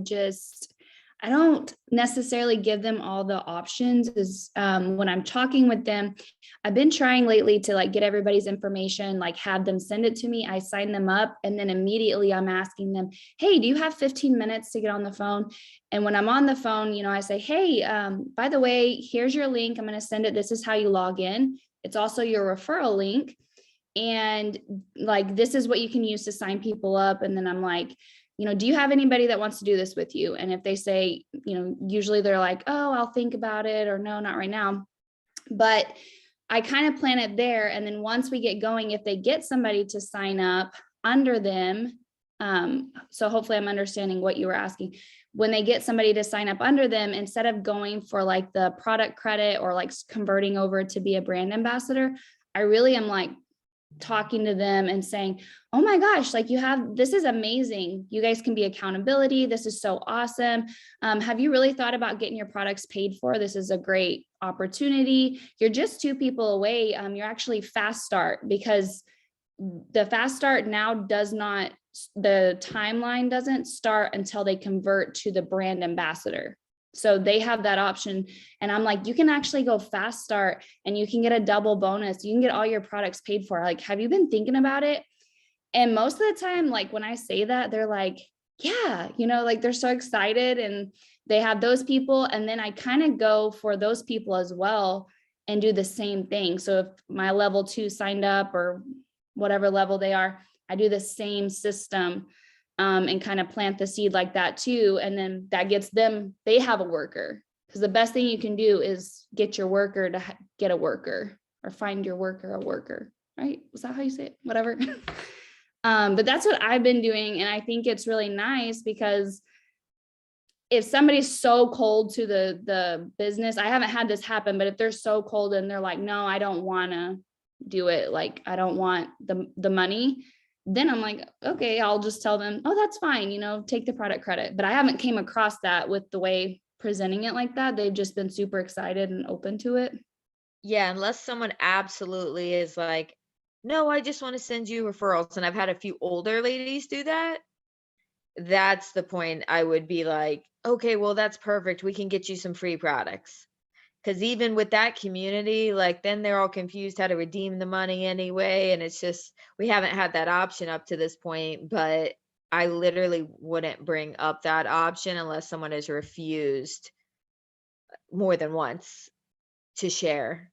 don't necessarily give them all the options. Is when I'm talking with them, I've been trying lately to like get everybody's information, like have them send it to me. I sign them up, and then immediately I'm asking them, hey, do you have 15 minutes to get on the phone? And when I'm on the phone, I say, hey, by the way, here's your link. I'm gonna send it. This is how you log in. It's also your referral link. And like, this is what you can use to sign people up. And then I'm like, do you have anybody that wants to do this with you? And if they say, usually they're like, oh, I'll think about it, or no, not right now. But I kind of plan it there. And then once we get going, if they get somebody to sign up under them, so hopefully I'm understanding what you were asking. When they get somebody to sign up under them, instead of going for like the product credit or like converting over to be a brand ambassador, I really am like talking to them and saying, oh my gosh, like this is amazing. You guys can be accountability. This is so awesome. Have you really thought about getting your products paid for? This is a great opportunity. You're just 2 people away. You're actually fast start, because the fast start now the timeline doesn't start until they convert to the brand ambassador. So they have that option. And I'm like, you can actually go fast start and you can get a double bonus. You can get all your products paid for. Like, have you been thinking about it? And most of the time, like when I say that, they're like, yeah, like they're so excited, and they have those people. And then I kind of go for those people as well and do the same thing. So if my level 2 signed up or whatever level they are, I do the same system. And kind of plant the seed like that too. And then that gets them, they have a worker, because the best thing you can do is get your worker to get a worker, or find your worker a worker, right? Was that how you say it? Whatever. But that's what I've been doing. And I think it's really nice, because if somebody's so cold to the business, I haven't had this happen, but if they're so cold and they're like, no, I don't want to do it, like, I don't want the money, then I'm like, okay, I'll just tell them, oh, that's fine, take the product credit. But I haven't came across that with the way presenting it like that. They've just been super excited and open to it. yeah, unless someone absolutely is like, no, I just want to send you referrals. And I've had a few older ladies do that. That's the point. I would be like, okay, well, that's perfect. We can get you some free products. Because even with that community, like, then they're all confused how to redeem the money anyway. And it's just, we haven't had that option up to this point, but I literally wouldn't bring up that option unless someone has refused more than once to share.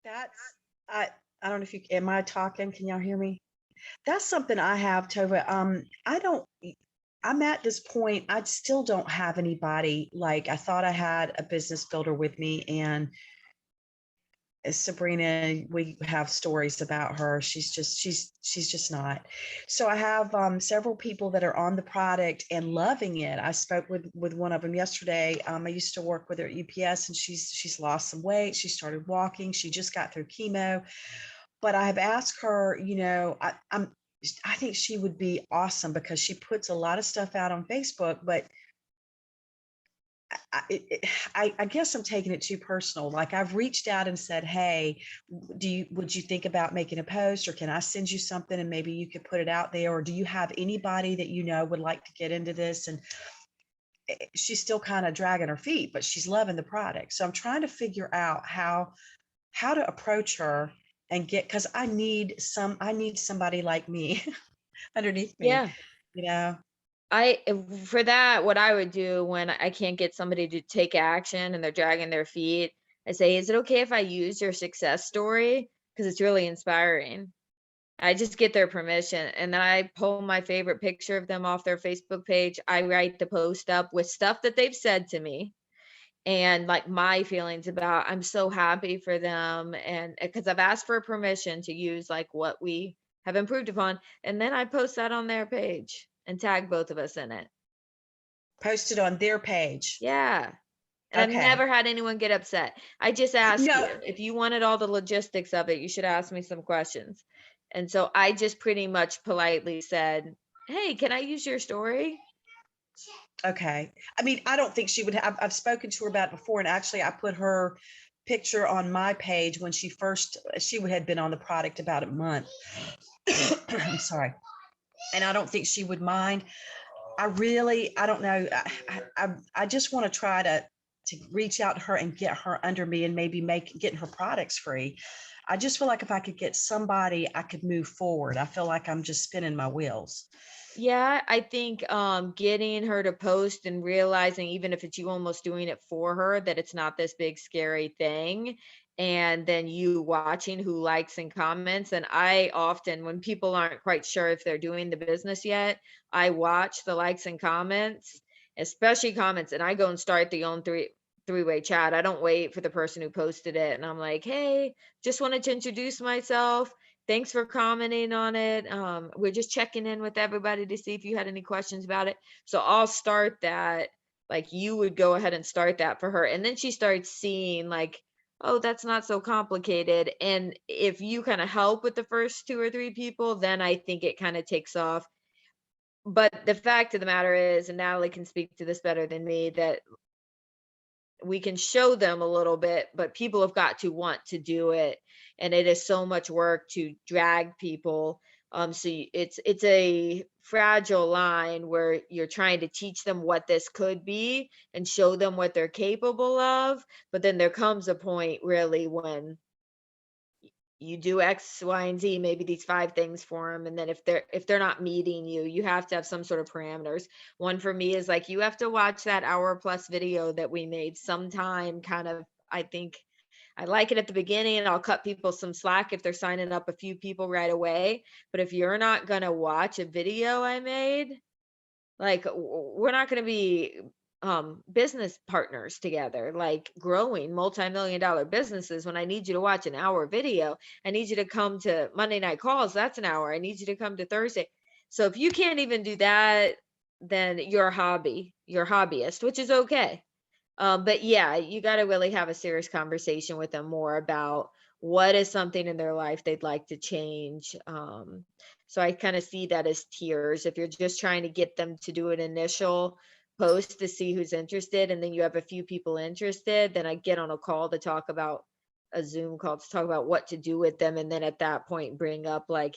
That's, I don't know if am I talking? Can y'all hear me? That's something I have, Tova. I'm at this point, I still don't have anybody. Like, I thought I had a business builder with me, and Sabrina, we have stories about her. She's just not. So I have several people that are on the product and loving it. I spoke with one of them yesterday. I used to work with her at UPS, and she's lost some weight. She started walking. She just got through chemo. But I have asked her, I think she would be awesome because she puts a lot of stuff out on Facebook, but I guess I'm taking it too personal. Like, I've reached out and said, hey, would you think about making a post, or can I send you something and maybe you could put it out there? Or do you have anybody that would like to get into this? And she's still kind of dragging her feet, but she's loving the product. So I'm trying to figure out how to approach her and because I need somebody like me underneath me, Yeah. For that, what I would do when I can't get somebody to take action and they're dragging their feet, I say, is it okay if I use your success story? Because it's really inspiring. I just get their permission, and then I pull my favorite picture of them off their Facebook page. I write the post up with stuff that they've said to me and like my feelings about, I'm so happy for them. And because I've asked for permission to use like what we have improved upon. And then I post that on their page and tag both of us in it. Posted on their page. Yeah. And I've Okay. never had anyone get upset. I just asked No. you if you wanted all the logistics of it, you should ask me some questions. And so I just pretty much politely said, hey, can I use your story? Okay. I mean, I don't think she would have. I've spoken to her about it before, and actually I put her picture on my page when she had been on the product about a month. I'm sorry. And I don't think she would mind. I don't know. I just want to try to reach out to her and get her under me and maybe getting her products free. I just feel like if I could get somebody, I could move forward. I feel like I'm just spinning my wheels. Yeah, I think getting her to post and realizing, even if it's you almost doing it for her, that it's not this big scary thing. And then you watching who likes and comments. And I often, when people aren't quite sure if they're doing the business yet, I watch the likes and comments, especially comments, and I go and start the own three-way chat. I don't wait for the person who posted it. And I'm like, hey, just wanted to introduce myself. Thanks for commenting on it. We're just checking in with everybody to see if you had any questions about it. So I'll start that, like you would go ahead and start that for her. And then she starts seeing like, oh, that's not so complicated. And if you kind of help with the first 2 or 3 people, then I think it kind of takes off. But the fact of the matter is, and Natalie can speak to this better than me, that we can show them a little bit, but people have got to want to do it. And it is so much work to drag people. So it's a fragile line where you're trying to teach them what this could be and show them what they're capable of. But then there comes a point really when you do X, Y, and Z, maybe these 5 things for them. And then if they're not meeting you, you have to have some sort of parameters. One for me is like, you have to watch that hour-plus video that we made sometime kind of, I think I like it at the beginning, and I'll cut people some slack if they're signing up a few people right away. But if you're not going to watch a video I made, like we're not going to be business partners together, like growing multi-million-dollar businesses. When I need you to watch an hour video, I need you to come to Monday night calls. That's an hour. I need you to come to Thursday. So if you can't even do that, then you're a hobbyist, which is okay. But yeah, you got to really have a serious conversation with them more about what is something in their life they'd like to change. So I kind of see that as tiers. If you're just trying to get them to do an initial post to see who's interested, and then you have a few people interested, then I get on a call to talk about a Zoom call to talk about what to do with them. And then at that point, bring up like,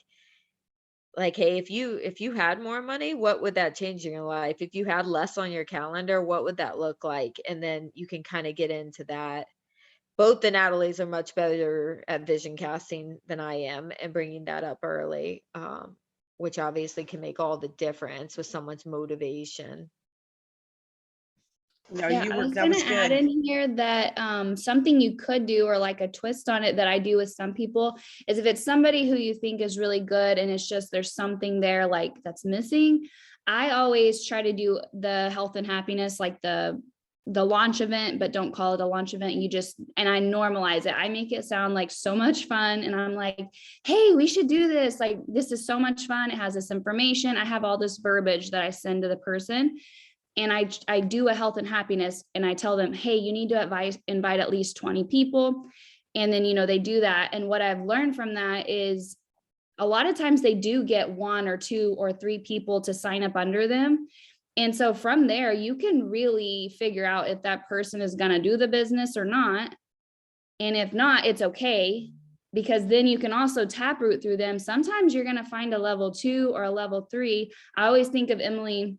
hey, if you had more money, what would that change in your life? If you had less on your calendar, what would that look like? And then you can kind of get into that. Both the Natalies are much better at vision casting than I am, and bringing that up early, which obviously can make all the difference with someone's motivation. No, Yeah, I was gonna add good. in here that something you could do, or like a twist on it that I do with some people, is if it's somebody who you think is really good and it's just there's something there like that's missing, I always try to do the health and happiness, like the the launch event, but don't call it a launch event. And I normalize it. I make it sound like so much fun. And I'm like, hey, we should do this. Like, this is so much fun. It has this information. I have all this verbiage that I send to the person. And I do a health and happiness, and I tell them, hey, you need to invite at least 20 people. And then, they do that. And what I've learned from that is a lot of times they do get 1 or 2 or 3 people to sign up under them. And so from there, you can really figure out if that person is going to do the business or not. And if not, it's okay, because then you can also taproot through them. Sometimes you're going to find a level 2 or a level 3. I always think of Emily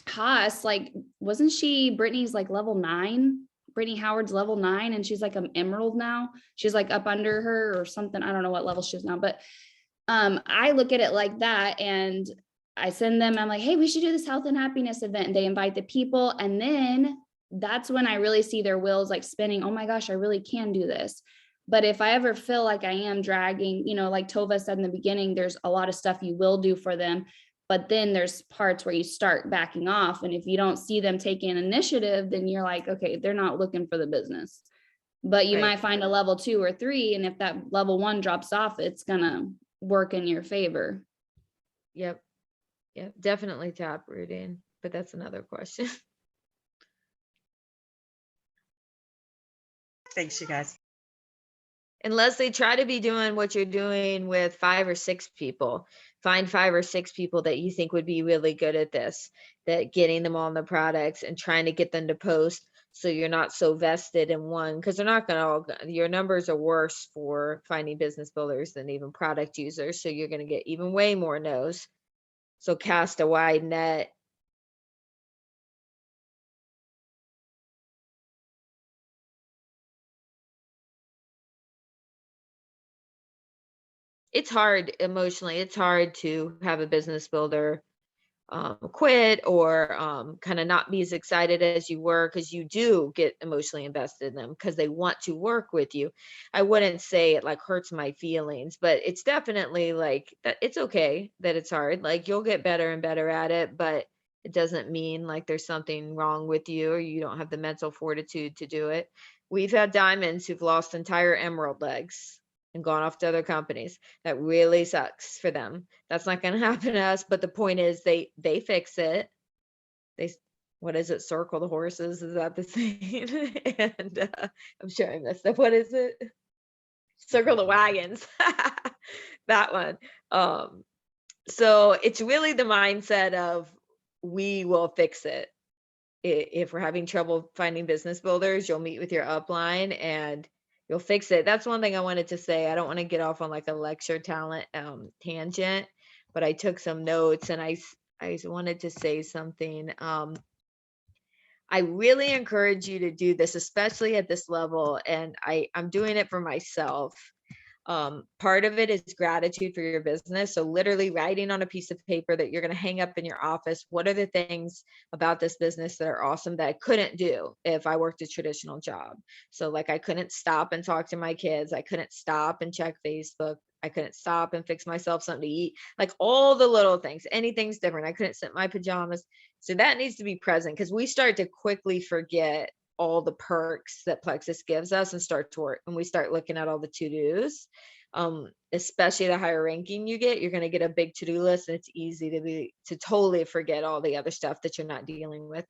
Haas, like, wasn't she Brittany's like level 9? Brittany Howard's level 9, and she's like an emerald now. She's like up under her or something. I don't know what level she is now, but I look at it like that, and I send them, I'm like, hey, we should do this health and happiness event. And they invite the people. And then that's when I really see their wheels like spinning. Oh my gosh, I really can do this. But if I ever feel like I am dragging, like Tova said in the beginning, there's a lot of stuff you will do for them. But then there's parts where you start backing off. And if you don't see them taking initiative, then you're like, okay, they're not looking for the business. But you might find a level 2 or 3. And if that level 1 drops off, it's going to work in your favor. Yep. Yeah, definitely taprooting, but that's another question. Thanks, you guys. And Leslie, try to be doing what you're doing with 5 or 6 people. Find 5 or 6 people that you think would be really good at this, that getting them on the products and trying to get them to post, so you're not so vested in one, because they're not going to all, your numbers are worse for finding business builders than even product users. So you're going to get even way more no's. So cast a wide net. It's hard emotionally. It's hard to have a business builder quit or kind of not be as excited as you were, because you do get emotionally invested in them because they want to work with you. I wouldn't say it like hurts my feelings, but it's definitely like that. It's okay that it's hard. Like, you'll get better and better at it, but it doesn't mean like there's something wrong with you or you don't have the mental fortitude to do it. We've had diamonds who've lost entire emerald legs and gone off to other companies. That really sucks for them. That's not going to happen to us. But the point is, they fix it. What is it? Circle the horses. Is that the thing? And I'm sure I messed up. What is it? Circle the wagons. That one. So it's really the mindset of, we will fix it. If we're having trouble finding business builders, you'll meet with your upline and you'll fix it. That's one thing I wanted to say. I don't want to get off on like a lecture talent tangent, but I took some notes and I wanted to say something. I really encourage you to do this, especially at this level. And I'm doing it for myself. Part of it is gratitude for your business. So literally writing on a piece of paper that you're going to hang up in your office. What are the things about this business that are awesome that I couldn't do if I worked a traditional job? So like, I couldn't stop and talk to my kids. I couldn't stop and check Facebook. I couldn't stop and fix myself something to eat. Like, all the little things, anything's different. I couldn't sit in my pajamas. So that needs to be present, because we start to quickly forget all the perks that Plexus gives us and start to work. And we start looking at all the to-dos, especially the higher ranking you get, you're going to get a big to-do list, and it's easy to totally forget all the other stuff that you're not dealing with.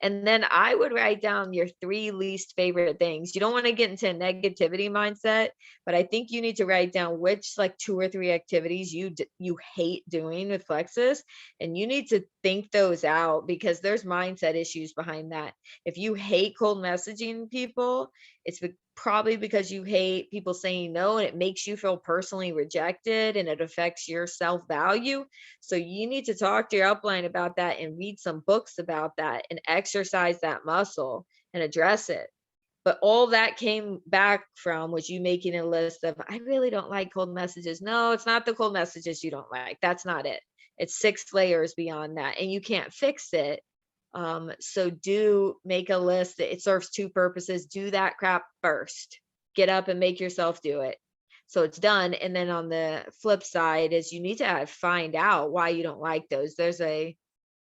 And then I would write down your 3 least favorite things. You don't want to get into a negativity mindset, but I think you need to write down which like 2 or 3 activities you hate doing with Plexus, and you need to think those out, because there's mindset issues behind that. If you hate cold messaging people, it's probably because you hate people saying no, and it makes you feel personally rejected and it affects your self-value. So you need to talk to your upline about that and read some books about that and exercise that muscle and address it. But all that came back from was you making a list of, I really don't like cold messages. No, it's not the cold messages you don't like. That's not it. It's 6 layers beyond that, and you can't fix it. So do make a list that it serves 2 purposes. Do that crap first. Get up and make yourself do it, so it's done. And then on the flip side is you need to find out why you don't like those. There's a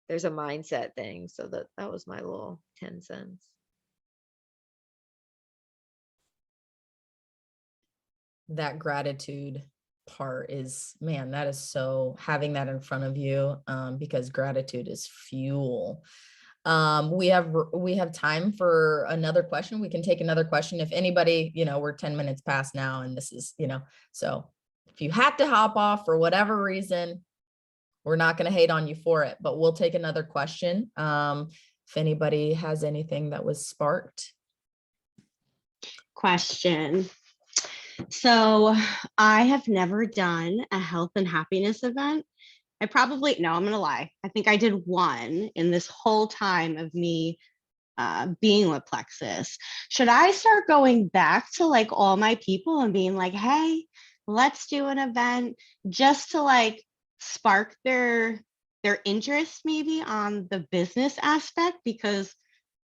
mindset thing. So that was my little 10 cents. that gratitude part is, man, that is so, having that in front of you, because gratitude is fuel. We have time for another question. We can take another question if anybody, we're 10 minutes past now, and this is, so if you had to hop off for whatever reason, we're not going to hate on you for it, but we'll take another question. If anybody has anything that was sparked. Question. So I have never done a health and happiness event. I'm going to lie. I think I did one in this whole time of me being with Plexus. Should I start going back to like all my people and being like, hey, let's do an event just to like spark their interest maybe on the business aspect? Because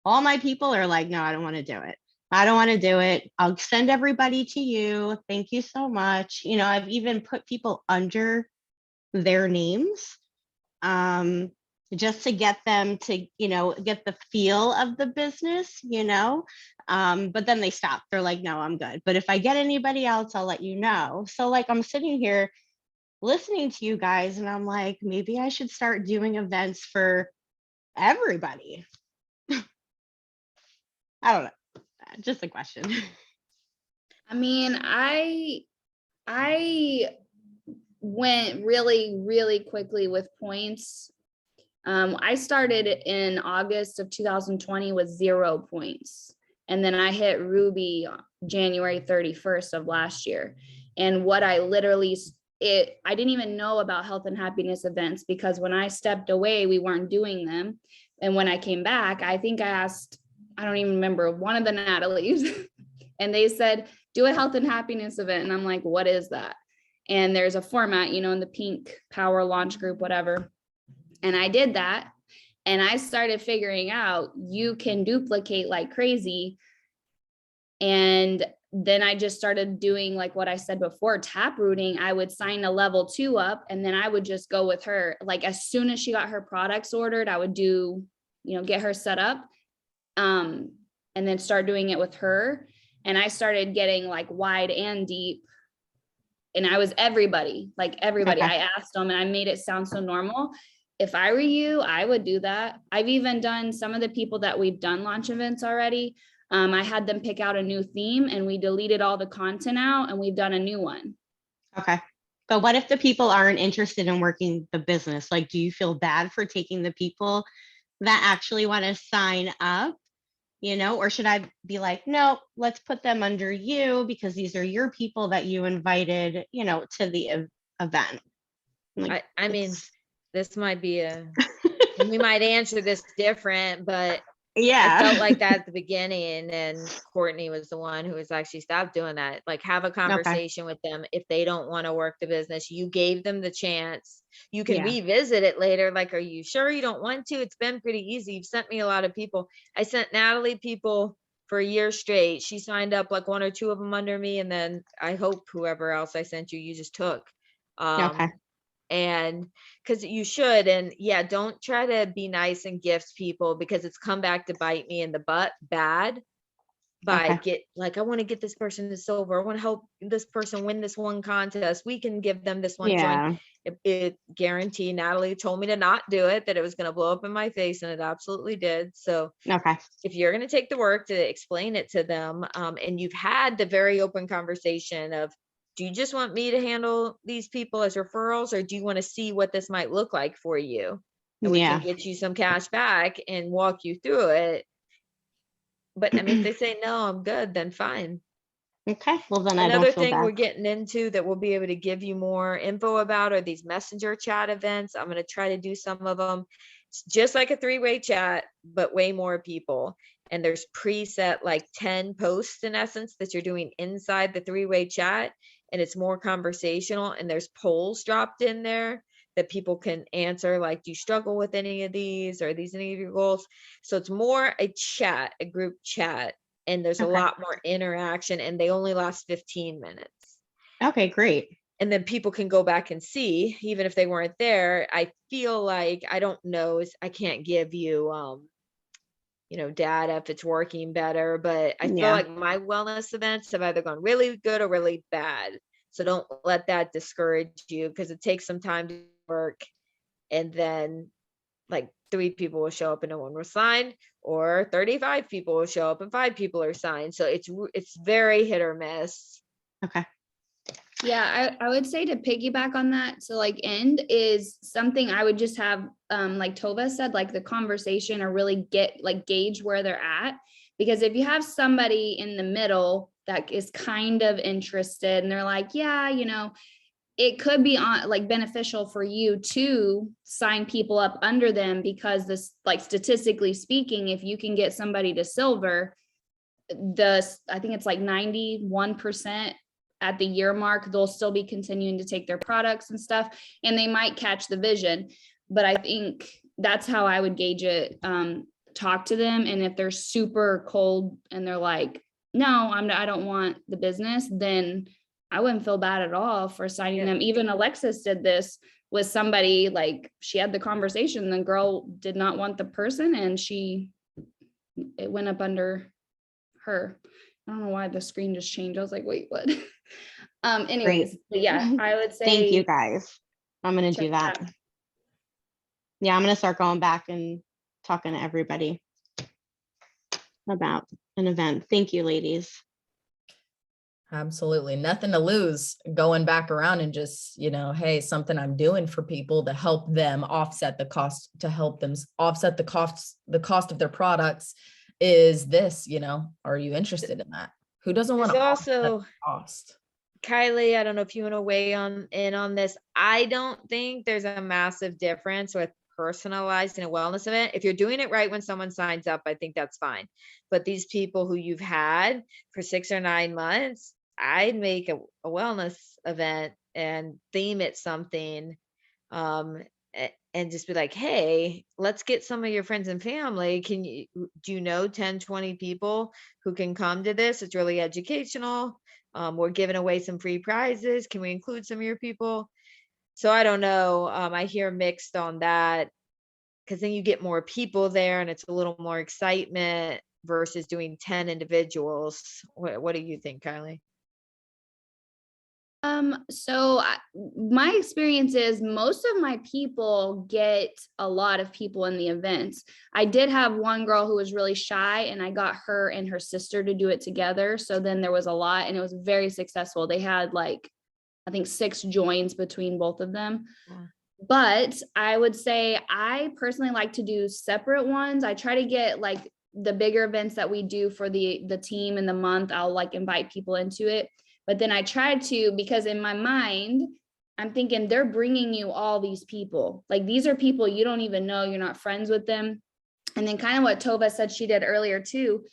all my people are like, no, I don't want to do it. I don't want to do it. I'll send everybody to you. Thank you so much. I've even put people under their names just to get them to, get the feel of the business, but then they stop. They're like, no, I'm good. But if I get anybody else, I'll let you know. So like, I'm sitting here listening to you guys and I'm like, maybe I should start doing events for everybody. I don't know. Just a question. I mean, I went really, really quickly with points. I started in August of 2020 with 0 points. And then I hit Ruby January 31st of last year. And what I literally, I didn't even know about health and happiness events, because when I stepped away, we weren't doing them. And when I came back, I think I asked, I don't even remember, one of the Natalies, and they said, do a health and happiness event. And I'm like, what is that? And there's a format, in the pink power launch group, whatever. And I did that. And I started figuring out you can duplicate like crazy. And then I just started doing like what I said before, tap rooting. I would sign a level 2 up, and then I would just go with her. Like as soon as she got her products ordered, I would do, get her set up. And then start doing it with her. And I started getting like wide and deep. And I was everybody. Okay. I asked them and I made it sound so normal. If I were you, I would do that. I've even done some of the people that we've done launch events already. I had them pick out a new theme and we deleted all the content out and we've done a new one. Okay. But what if the people aren't interested in working the business? Like, do you feel bad for taking the people that actually want to sign up? Or should I be like, no, let's put them under you because these are your people that you invited, to the event. Like, I mean, this might be we might answer this different, but yeah, I felt like that at the beginning, and Courtney was the one who was actually stopped doing that. Like, have a conversation with them. If they don't want to work the business, you gave them the chance. You can revisit it later. Like, are you sure you don't want to? It's been pretty easy. You've sent me a lot of people. I sent Natalie people for a year straight. She signed up like 1 or 2 of them under me. And then I hope whoever else I sent you just took. Okay. And because you should, and yeah, don't try to be nice and gift people, because it's come back to bite me in the butt bad by I want to get this person to silver. I want to help this person win this one contest. We can give them this one joint. It guarantee, Natalie told me to not do it, that it was going to blow up in my face, and it absolutely did. So if you're going to take the work to explain it to them, and you've had the very open conversation of, do you just want me to handle these people as referrals, or do you want to see what this might look like for you? And we can get you some cash back and walk you through it. But I mean, if they say, no, I'm good, then fine. Okay. Well, then another thing we're getting into that we'll be able to give you more info about are these messenger chat events. I'm going to try to do some of them. It's just like a 3-way chat, but way more people. And there's preset like 10 posts in essence that you're doing inside the 3-way chat. And it's more conversational, and there's polls dropped in there that people can answer, like, do you struggle with any of these, or are these any of your goals? So it's more a chat, a group chat, and there's a lot more interaction, and they only last 15 minutes. Okay, great. And then people can go back and see, even if they weren't there. I feel like, I don't know, I can't give you data if it's working better. But I feel Yeah. like my wellness events have either gone really good or really bad. So don't let that discourage you, because it takes some time to work, and then like 3 people will show up and no one will sign, or 35 people will show up and 5 people are signed. So it's very hit or miss. Okay. Yeah, I would say to piggyback on that, to like end is something I would just have, like Tova said, like the conversation, or really gauge where they're at. Because if you have somebody in the middle that is kind of interested and they're like, yeah, it could be beneficial for you to sign people up under them, because this, like statistically speaking, if you can get somebody to silver, I think it's like 91% at the year mark, they'll still be continuing to take their products and stuff, and they might catch the vision. But I think that's how I would gauge it. Talk to them, and if they're super cold and they're like, no, I don't want the business, then I wouldn't feel bad at all for signing them. Even Alexis did this with somebody, like she had the conversation, the girl did not want the person, and it went up under her. I don't know why the screen just changed. I was like, wait, what? Anyways, but yeah, I would say. Thank you guys. I'm going to check do that. that. Yeah, I'm going to start going back and talking to everybody about an event. Thank you, ladies. Absolutely. Nothing to lose going back around and just, hey, something I'm doing for people to help them offset the cost, to help them offset the cost of their products is this, are you interested in that? Who doesn't want There's to also cost? Kylie, I don't know if you want to weigh in on this. I don't think there's a massive difference with personalizing a wellness event. If you're doing it right when someone signs up, I think that's fine. But these people who you've had for 6 or 9 months, I'd make a wellness event and theme it something, and just be like, hey, let's get some of your friends and family. Do you know 10, 20 people who can come to this? It's really educational. We're giving away some free prizes. Can we include some of your people? So I don't know. I hear mixed on that, because then you get more people there and it's a little more excitement versus doing 10 individuals. What do you think, Kylie? My experience is most of my people get a lot of people in the events. I did have one girl who was really shy, and I got her and her sister to do it together. So then there was a lot, and it was very successful. They had I think 6 joins between both of them. Yeah. But I would say I personally like to do separate ones. I try to get the bigger events that we do for the team in the month. I'll invite people into it. But then I tried to, because in my mind, I'm thinking they're bringing you all these people. These are people you don't even know, you're not friends with them. And then kind of what Tova said she did earlier too,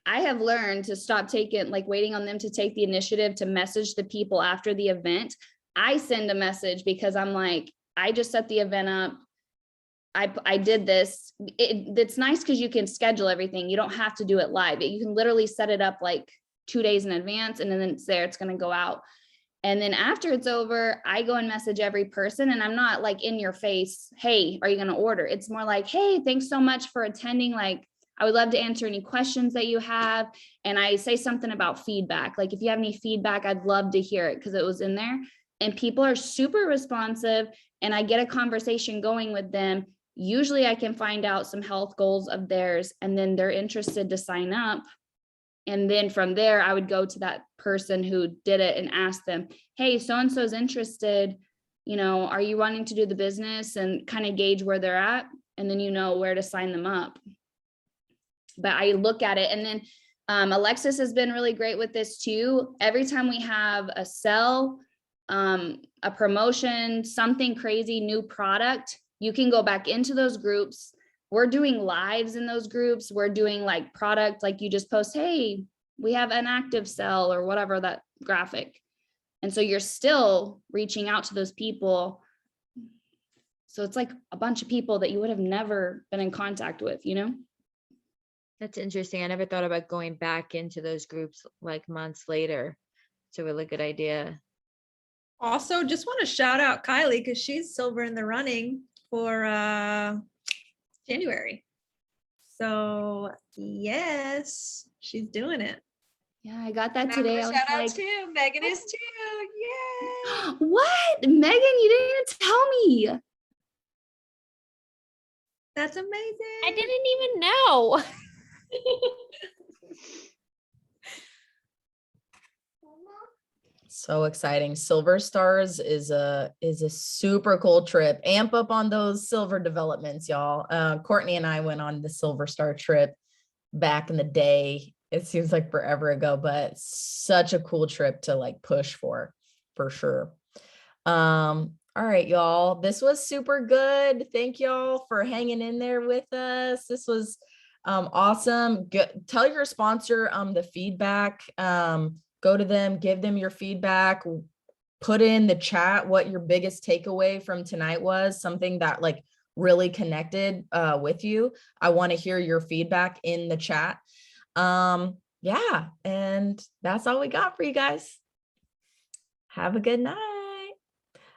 I have learned to stop waiting on them to take the initiative to message the people after the event. I send a message because I'm like, I just set the event up. I did this. It's nice because you can schedule everything. You don't have to do it live. You can literally set it up 2 days in advance, and then it's there, it's going to go out. And then after it's over, I go and message every person, and I'm not in your face, hey, are you going to order? It's more like, hey, thanks so much for attending. I would love to answer any questions that you have. And I say something about feedback. If you have any feedback, I'd love to hear it, because it was in there. And people are super responsive, and I get a conversation going with them. Usually I can find out some health goals of theirs, and then they're interested to sign up. And then from there, I would go to that person who did it and ask them, hey, so-and-so's interested, are you wanting to do the business, and kind of gauge where they're at. And then where to sign them up. But I look at it, and then Alexis has been really great with this too. Every time we have a sell, a promotion, something crazy, new product, you can go back into those groups. We're doing lives in those groups. We're doing product, you just post, hey, we have an active sell or whatever, that graphic. And so you're still reaching out to those people. So it's a bunch of people that you would have never been in contact with, That's interesting. I never thought about going back into those groups months later. It's a really good idea. Also, just want to shout out Kylie, because she's silver in the running for January. So yes, she's doing it. Yeah, I got that And today. I I'm was gonna shout out like, too. Megan is too. Yay! what? Megan, you didn't even tell me. That's amazing. I didn't even know. So exciting. Silver Stars is a super cool trip. Amp up on those silver developments, y'all. Courtney and I went on the Silver Star trip back in the day. It seems like forever ago, but such a cool trip to like push for sure. All right, y'all. This was super good. Thank y'all for hanging in there with us. This was awesome. Tell your sponsor the feedback. Go to them, give them your feedback, put in the chat what your biggest takeaway from tonight was, something that like really connected with you. I want to hear your feedback in the chat. Yeah, and that's all we got for you guys. Have a good night.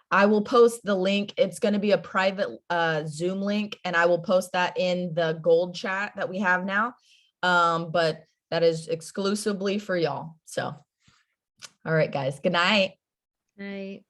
I will post the link. It's going to be a private Zoom link, and I will post that in the gold chat that we have now. But that is exclusively for y'all. So, all right, guys. Good night. Right.